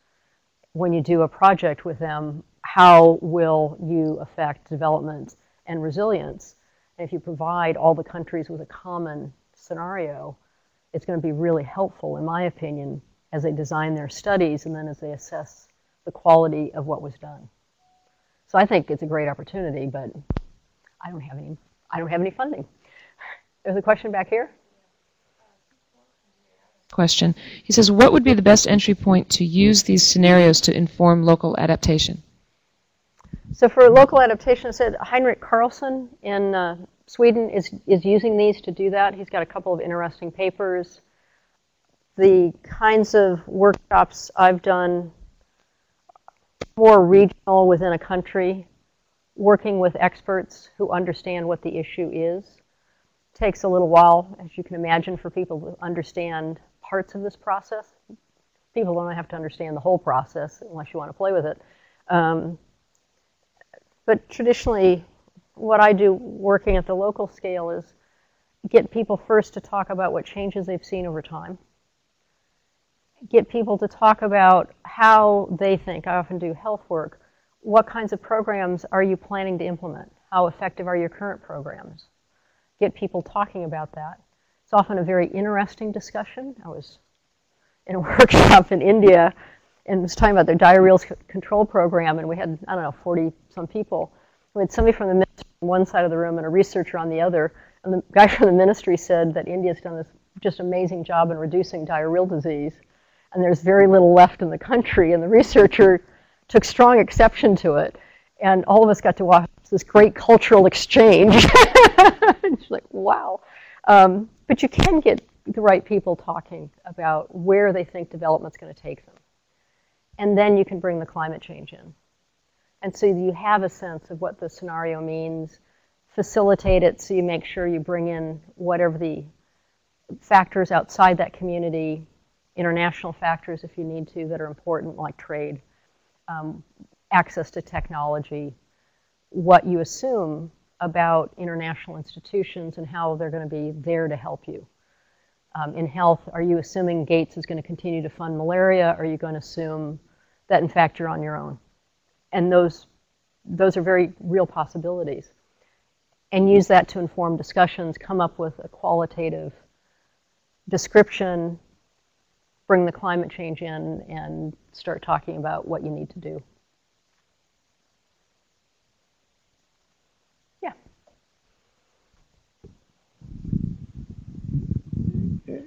when you do a project with them, how will you affect development and resilience? And if you provide all the countries with a common scenario, it's going to be really helpful, in my opinion, as they design their studies and then as they assess the quality of what was done. So I think it's a great opportunity, but I don't have any funding. There's a question back here. Question. He says, what would be the best entry point to use these scenarios to inform local adaptation? So for local adaptation, I said Heinrich Carlson in Sweden is using these to do that. He's got a couple of interesting papers. The kinds of workshops I've done, more regional within a country, working with experts who understand what the issue is. Takes a little while, as you can imagine, for people to understand parts of this process. People don't have to understand the whole process unless you want to play with it. But traditionally, what I do working at the local scale is get people first to talk about what changes they've seen over time. Get people to talk about how they think. I often do health work. What kinds of programs are you planning to implement? How effective are your current programs? Get people talking about that. It's often a very interesting discussion. I was in a workshop in India and was talking about their diarrheal control program, and we had, I don't know, 40-some people. We had somebody from the ministry on one side of the room and a researcher on the other, and the guy from the ministry said that India's done this just amazing job in reducing diarrheal disease, and there's very little left in the country, and the researcher took strong exception to it, and all of us got to watch this great cultural exchange. It's like, wow. But you can get the right people talking about where they think development's going to take them. And then you can bring the climate change in. And so you have a sense of what the scenario means, facilitate it so you make sure you bring in whatever the factors outside that community, international factors if you need to, that are important, like trade, access to technology, what you assume about international institutions and how they're going to be there to help you. In health, are you assuming Gates is going to continue to fund malaria? Or are you going to assume that, in fact, you're on your own? And those are very real possibilities. And use that to inform discussions, come up with a qualitative description, bring the climate change in, and start talking about what you need to do. Yeah.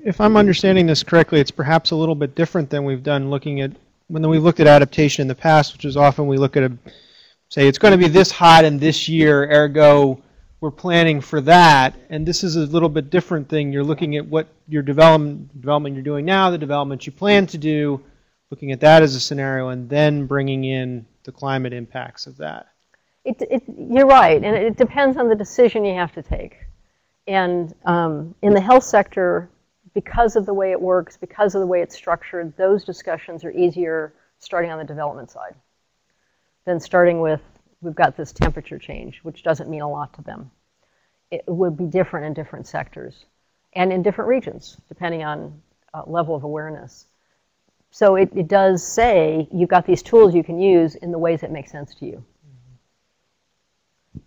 If I'm understanding this correctly, it's perhaps a little bit different than we've done looking at, when we've looked at adaptation in the past, which is often we look at say it's going to be this hot in this year, ergo we're planning for that. And this is a little bit different thing. You're looking at what your development you're doing now, the development you plan to do, looking at that as a scenario, and then bringing in the climate impacts of that. You're right, and it depends on the decision you have to take. And in the health sector, because of the way it works, because of the way it's structured, those discussions are easier starting on the development side than starting with, we've got this temperature change, which doesn't mean a lot to them. It would be different in different sectors and in different regions, depending on level of awareness. So it does say you've got these tools you can use in the ways that make sense to you.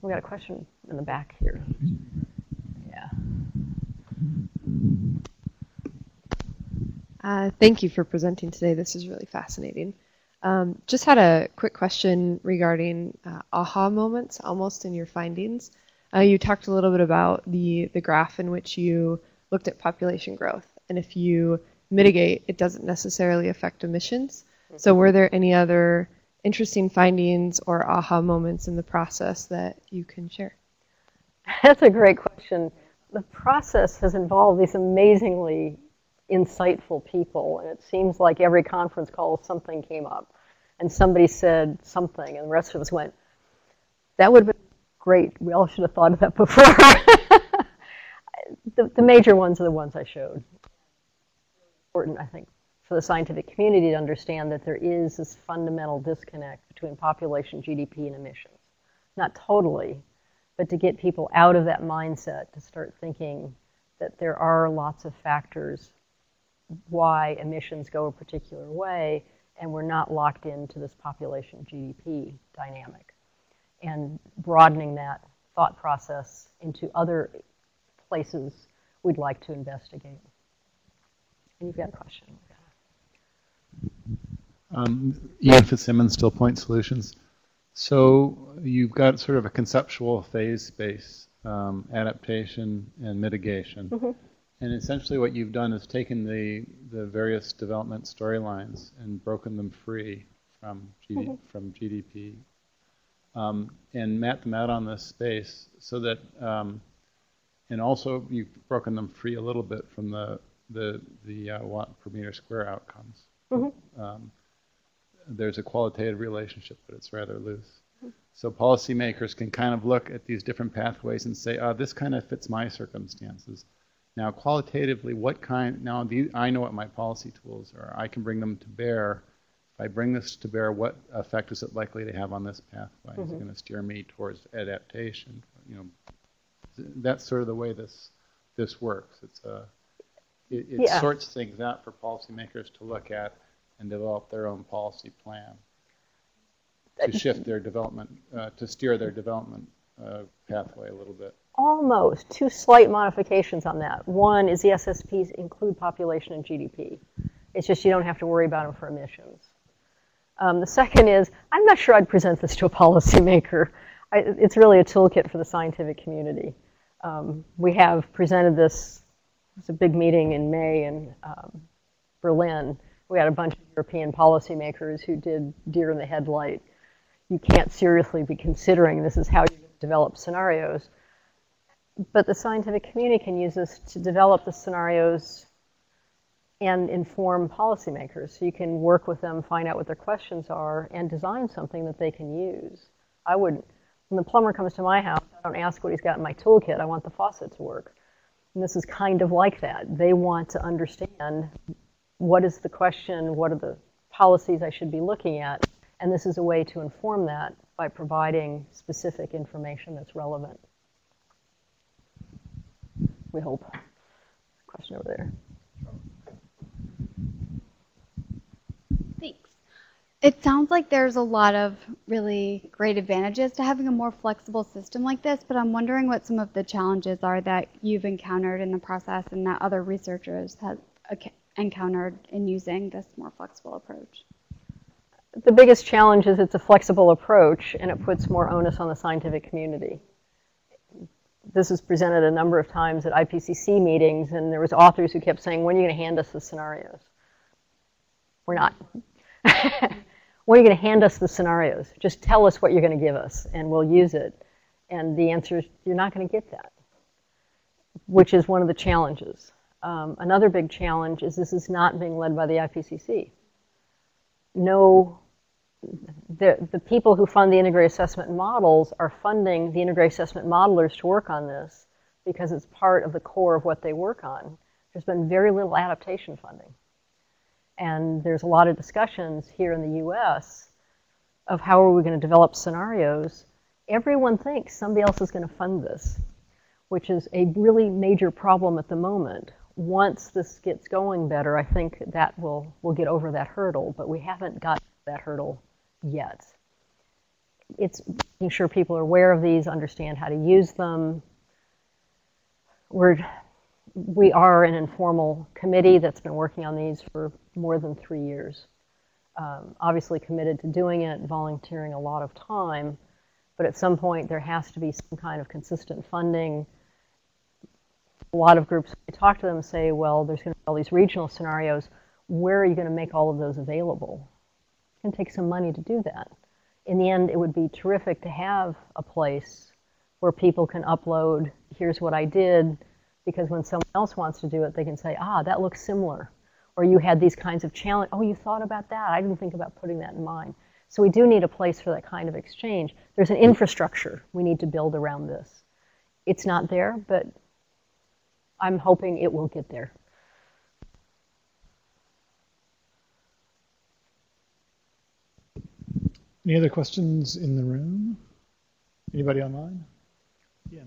We got a question in the back here. Yeah. Thank you for presenting today. This is really fascinating. Just had a quick question regarding aha moments almost in your findings. You talked a little bit about the graph in which you looked at population growth. And if you mitigate, it doesn't necessarily affect emissions. So were there any other interesting findings or aha moments in the process that you can share? That's a great question. The process has involved these amazingly insightful people, and it seems like every conference call something came up and somebody said something and the rest of us went, that would have been great, we all should have thought of that before. The major ones are the ones I showed. Important, I think, for the scientific community to understand that there is this fundamental disconnect between population, GDP, and emissions. Not totally, but to get people out of that mindset to start thinking that there are lots of factors why emissions go a particular way, and we're not locked into this population GDP dynamic. And broadening that thought process into other places we'd like to investigate. And you've got a question. Ian Fitzsimmons, Still Point Solutions. So you've got sort of a conceptual phase space, adaptation and mitigation. Mm-hmm. And essentially what you've done is taken the various development storylines and broken them free from GDP and mapped them out on this space so that, and also you've broken them free a little bit from the watt per meter square outcomes. Mm-hmm. There's a qualitative relationship, but it's rather loose. Mm-hmm. So policymakers can kind of look at these different pathways and say, this kind of fits my circumstances. Now, qualitatively, I know what my policy tools are. I can bring them to bear. If I bring this to bear, what effect is it likely to have on this pathway? Mm-hmm. Is it going to steer me towards adaptation? That's sort of the way this works. It sorts things out for policymakers to look at and develop their own policy plan to shift their development, to steer their development pathway a little bit. Almost. Two slight modifications on that. One is the SSPs include population and GDP. It's just you don't have to worry about them for emissions. The second is, I'm not sure I'd present this to a policymaker. It's really a toolkit for the scientific community. We have presented this, it was a big meeting in May in Berlin. We had a bunch of European policymakers who did deer in the headlight. You can't seriously be considering this is how you develop scenarios. But the scientific community can use this to develop the scenarios and inform policymakers. So you can work with them, find out what their questions are, and design something that they can use. When the plumber comes to my house, I don't ask what he's got in my toolkit. I want the faucet to work. And this is kind of like that. They want to understand what is the question, what are the policies I should be looking at, and this is a way to inform that by providing specific information that's relevant. We hope. Question over there. Thanks. It sounds like there's a lot of really great advantages to having a more flexible system like this, but I'm wondering what some of the challenges are that you've encountered in the process and that other researchers have encountered in using this more flexible approach. The biggest challenge is it's a flexible approach and it puts more onus on the scientific community. This is presented a number of times at IPCC meetings, and there was authors who kept saying, when are you going to hand us the scenarios? We're not. When are you going to hand us the scenarios? Just tell us what you're going to give us, and we'll use it. And the answer is, you're not going to get that, which is one of the challenges. Another big challenge is this is not being led by the IPCC. No, the people who fund the integrated assessment models are funding the integrated assessment modelers to work on this because it's part of the core of what they work on. There's been very little adaptation funding. And there's a lot of discussions here in the US of how are we going to develop scenarios. Everyone thinks somebody else is going to fund this, which is a really major problem at the moment. Once this gets going better, I think that we'll get over that hurdle, but we haven't got that hurdle yet. It's making sure people are aware of these, understand how to use them. We are an informal committee that's been working on these for more than 3 years. Obviously committed to doing it, volunteering a lot of time, but at some point there has to be some kind of consistent funding. A lot of groups, we talk to them and say, well, there's going to be all these regional scenarios. Where are you going to make all of those available? It's going to take some money to do that. In the end, it would be terrific to have a place where people can upload, here's what I did, because when someone else wants to do it, they can say, ah, that looks similar. Or you had these kinds of challenges. Oh, you thought about that? I didn't think about putting that in mine. So we do need a place for that kind of exchange. There's an infrastructure we need to build around this. It's not there, but I'm hoping it will get there. Any other questions in the room? Anybody online? Yeah.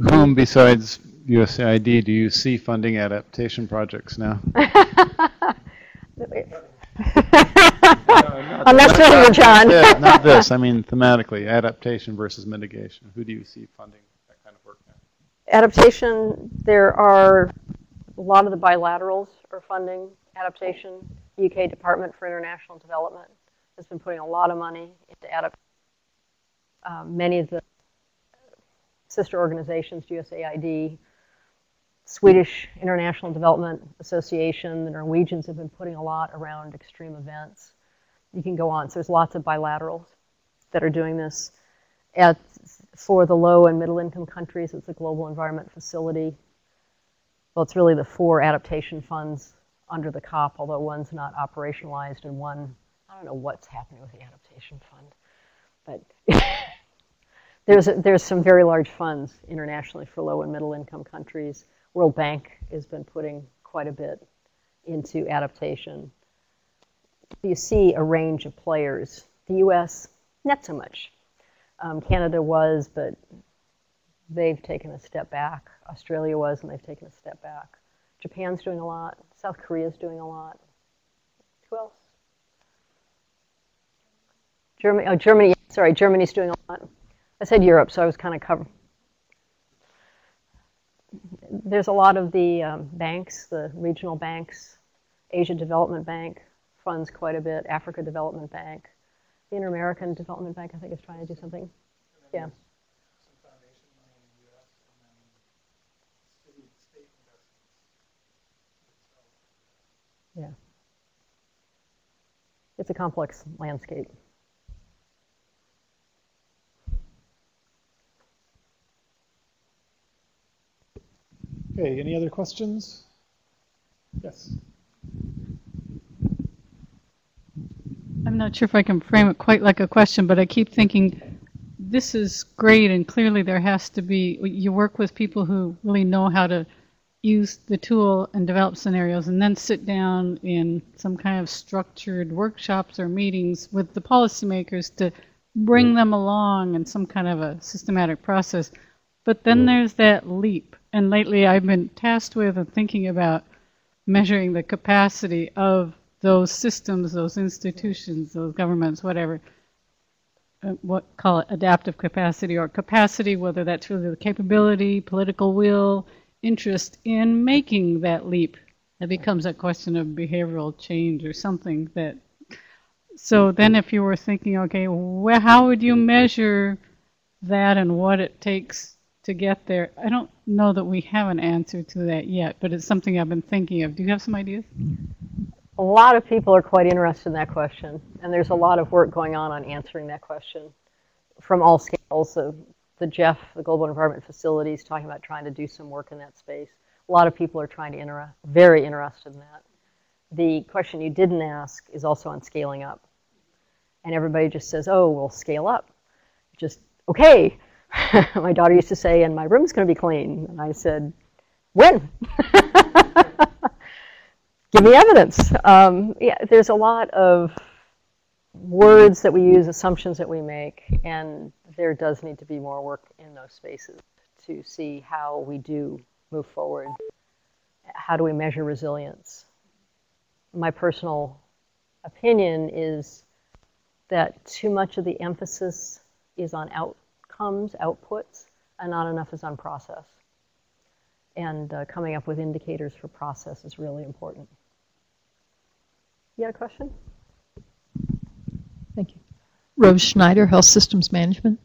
Whom besides USAID do you see funding adaptation projects now? I'm not telling you, John. Not this. I mean, thematically, adaptation versus mitigation. Who do you see funding that kind of work now? Adaptation, there are a lot of the bilaterals are funding adaptation. The UK Department for International Development has been putting a lot of money into adaptation. Many of the sister organizations, USAID, Swedish International Development Association, the Norwegians have been putting a lot around extreme events. You can go on. So there's lots of bilaterals that are doing this. For the low and middle income countries, it's the Global Environment Facility. Well, it's really the 4 adaptation funds under the COP, although one's not operationalized and one, I don't know what's happening with the adaptation fund. But there's some very large funds internationally for low and middle income countries. World Bank has been putting quite a bit into adaptation. You see a range of players. The US, not so much. Canada was, but they've taken a step back. Australia was, and they've taken a step back. Japan's doing a lot. South Korea's doing a lot. Who else? Germany. Sorry, Germany's doing a lot. I said Europe, so I was kind of covering. there's a lot of the banks, the regional banks, Asia Development Bank funds quite a bit, Africa Development Bank, the Inter-American Development Bank, I think, is trying to do something. Yeah. Yeah. It's a complex landscape. Okay, any other questions? Yes. I'm not sure if I can frame it quite like a question, but I keep thinking this is great, and clearly there has to be, you work with people who really know how to use the tool and develop scenarios, and then sit down in some kind of structured workshops or meetings with the policymakers to bring them along in some kind of a systematic process. But then there's that leap. And lately I've been tasked with and thinking about measuring the capacity of those systems, those institutions, those governments, whatever, call it adaptive capacity or capacity, whether that's really the capability, political will, interest in making that leap. That becomes a question of behavioral change or something that, so then if you were thinking, okay, how would you measure that and what it takes to get there? I don't know that we have an answer to that yet, but it's something I've been thinking of. Do you have some ideas? A lot of people are quite interested in that question, and there's a lot of work going on answering that question from all scales. The GEF, the Global Environment Facilities, talking about trying to do some work in that space. A lot of people are trying to very interested in that. The question you didn't ask is also on scaling up. And everybody just says, oh, we'll scale up. Just, okay. My daughter used to say, and my room's going to be clean. And I said, when? Give me evidence. Yeah, there's a lot of words that we use, assumptions that we make, and there does need to be more work in those spaces to see how we do move forward. How do we measure resilience? My personal opinion is that too much of the emphasis is on outcomes, outputs, and not enough is on process. And coming up with indicators for process is really important. You had a question? Thank you. Rose Schneider, Health Systems Management.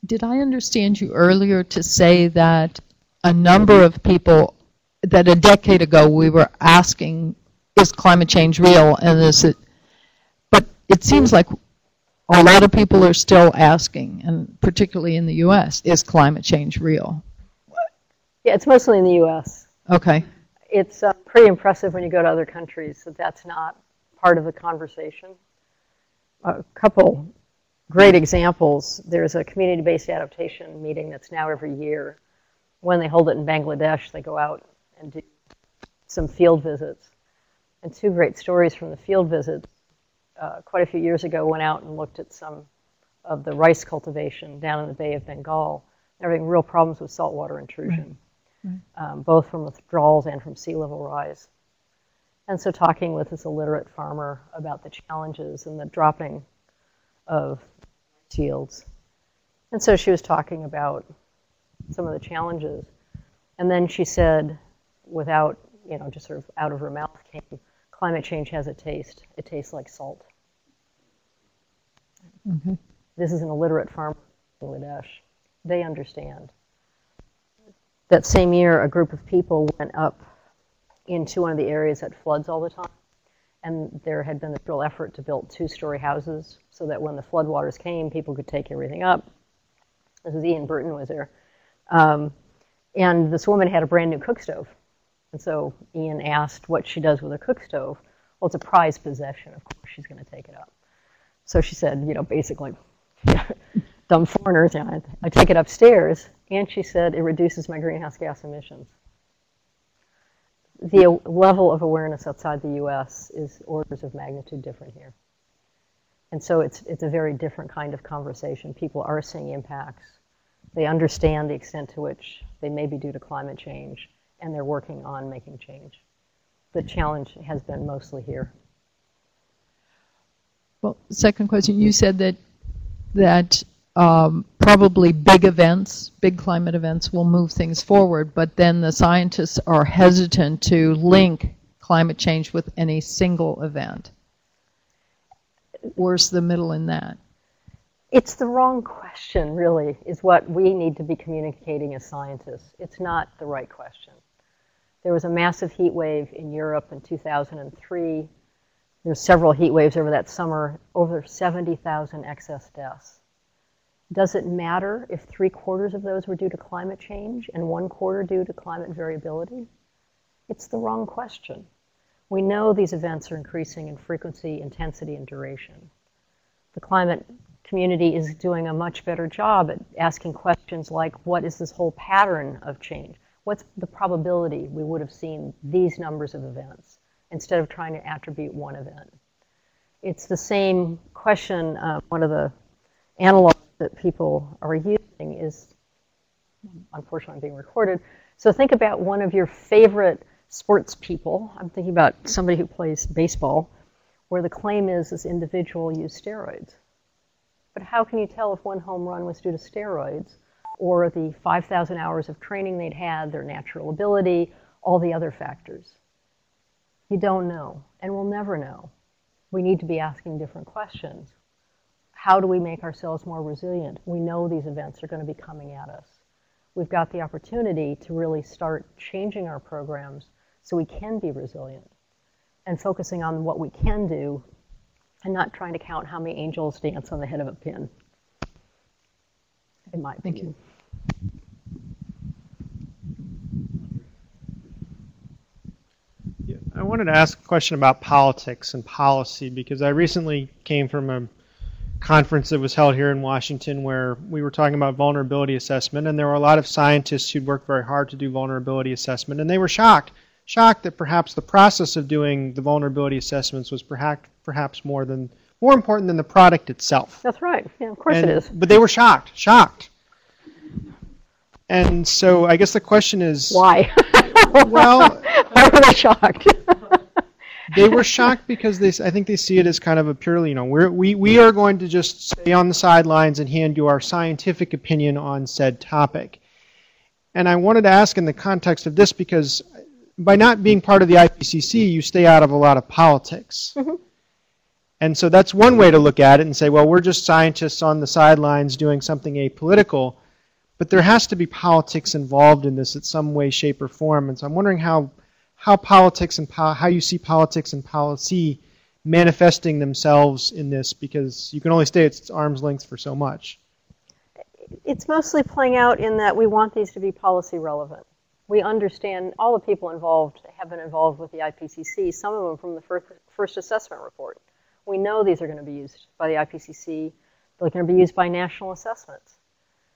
Did I understand you earlier to say that a number of people, that a decade ago we were asking, is climate change real, and is it, but it seems like a lot of people are still asking, and particularly in the U.S., is climate change real? Yeah, it's mostly in the U.S. Okay. It's pretty impressive when you go to other countries that that's not part of the conversation. A couple great examples. There's a community-based adaptation meeting that's now every year. When they hold it in Bangladesh, they go out and do some field visits. And two great stories from the field visits. Quite a few years ago, went out and looked at some of the rice cultivation down in the Bay of Bengal. They're having real problems with saltwater intrusion, both from withdrawals and from sea level rise. And so talking with this illiterate farmer about the challenges and the dropping of yields. And so she was talking about some of the challenges. And then she said, without, just sort of out of her mouth came, climate change has a taste. It tastes like salt. Okay. This is an illiterate farmer in Bangladesh. They understand. That same year, a group of people went up into one of the areas that floods all the time. And there had been a real effort to build 2-story houses so that when the floodwaters came, people could take everything up. This was Ian Burton was there. And this woman had a brand new cook stove. And so Ian asked what she does with a cook stove. Well, it's a prized possession. Of course, she's going to take it up. So she said, basically, dumb foreigners, I take it upstairs. And she said, it reduces my greenhouse gas emissions. The level of awareness outside the U.S. is orders of magnitude different here. And so it's a very different kind of conversation. People are seeing impacts. They understand the extent to which they may be due to climate change, and they're working on making change. The challenge has been mostly here. Well, second question, you said that probably big events, big climate events will move things forward, but then the scientists are hesitant to link climate change with any single event. Where's the middle in that? It's the wrong question, really, is what we need to be communicating as scientists. It's not the right question. There was a massive heat wave in Europe in 2003. There were several heat waves over that summer, over 70,000 excess deaths. Does it matter if 3/4 of those were due to climate change and 1/4 due to climate variability? It's the wrong question. We know these events are increasing in frequency, intensity, and duration. The climate community is doing a much better job at asking questions like, what is this whole pattern of change? What's the probability we would have seen these numbers of events, instead of trying to attribute one event? It's the same question. One of the analogs that people are using is, unfortunately, being recorded. So think about one of your favorite sports people. I'm thinking about somebody who plays baseball, where the claim is this individual used steroids. But how can you tell if one home run was due to steroids or the 5,000 hours of training they'd had, their natural ability, all the other factors? You don't know, and we'll never know. We need to be asking different questions. How do we make ourselves more resilient? We know these events are going to be coming at us. We've got the opportunity to really start changing our programs so we can be resilient and focusing on what we can do and not trying to count how many angels dance on the head of a pin, in my opinion. Thank you. I wanted to ask a question about politics and policy, because I recently came from a conference that was held here in Washington where we were talking about vulnerability assessment, and there were a lot of scientists who'd worked very hard to do vulnerability assessment, and they were shocked that perhaps the process of doing the vulnerability assessments was perhaps more important than the product itself. That's right. Yeah, of course it is. But they were shocked. And so I guess the question is, why? Well, why were they shocked? They were shocked because I think they see it as kind of a purely, we are going to just stay on the sidelines and hand you our scientific opinion on said topic. And I wanted to ask in the context of this, because by not being part of the IPCC, you stay out of a lot of politics. Mm-hmm. And so that's one way to look at it and say, well, we're just scientists on the sidelines doing something apolitical. But there has to be politics involved in this in some way, shape, or form. And so I'm wondering how politics and how you see politics and policy manifesting themselves in this, because you can only stay at arm's length for so much. It's mostly playing out in that we want these to be policy relevant. We understand all the people involved have been involved with the IPCC, some of them from the first assessment report. We know these are going to be used by the IPCC. They're going to be used by national assessments.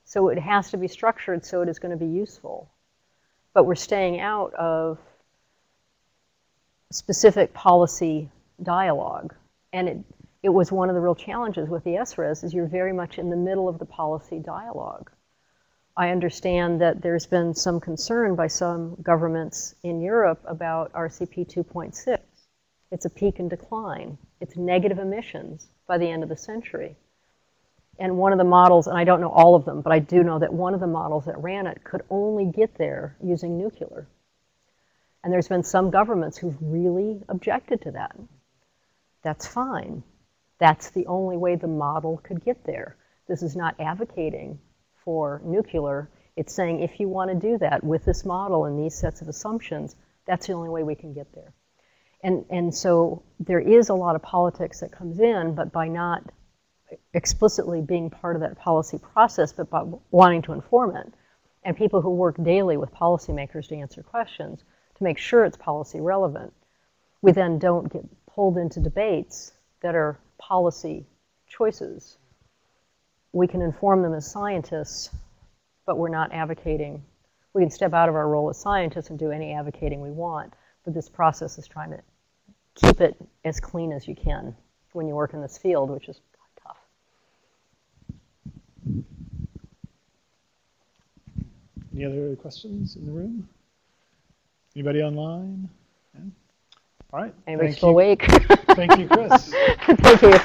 So it has to be structured so it is going to be useful. But we're staying out of specific policy dialogue. And it was one of the real challenges with the SRES is you're very much in the middle of the policy dialogue. I understand that there's been some concern by some governments in Europe about RCP 2.6. It's a peak and decline. It's negative emissions by the end of the century. And one of the models, and I don't know all of them, but I do know that one of the models that ran it could only get there using nuclear. And there's been some governments who've really objected to that. That's fine. That's the only way the model could get there. This is not advocating for nuclear. It's saying if you want to do that with this model and these sets of assumptions, that's the only way we can get there. And so there is a lot of politics that comes in, but by not explicitly being part of that policy process, but by wanting to inform it, and people who work daily with policymakers to answer questions, to make sure it's policy relevant, we then don't get pulled into debates that are policy choices. We can inform them as scientists, but we're not advocating. We can step out of our role as scientists and do any advocating we want, but this process is trying to keep it as clean as you can when you work in this field, which is tough. Any other questions in the room? Anybody online? Yeah. All right. Anybody still awake? Thank you, Chris. Thank you.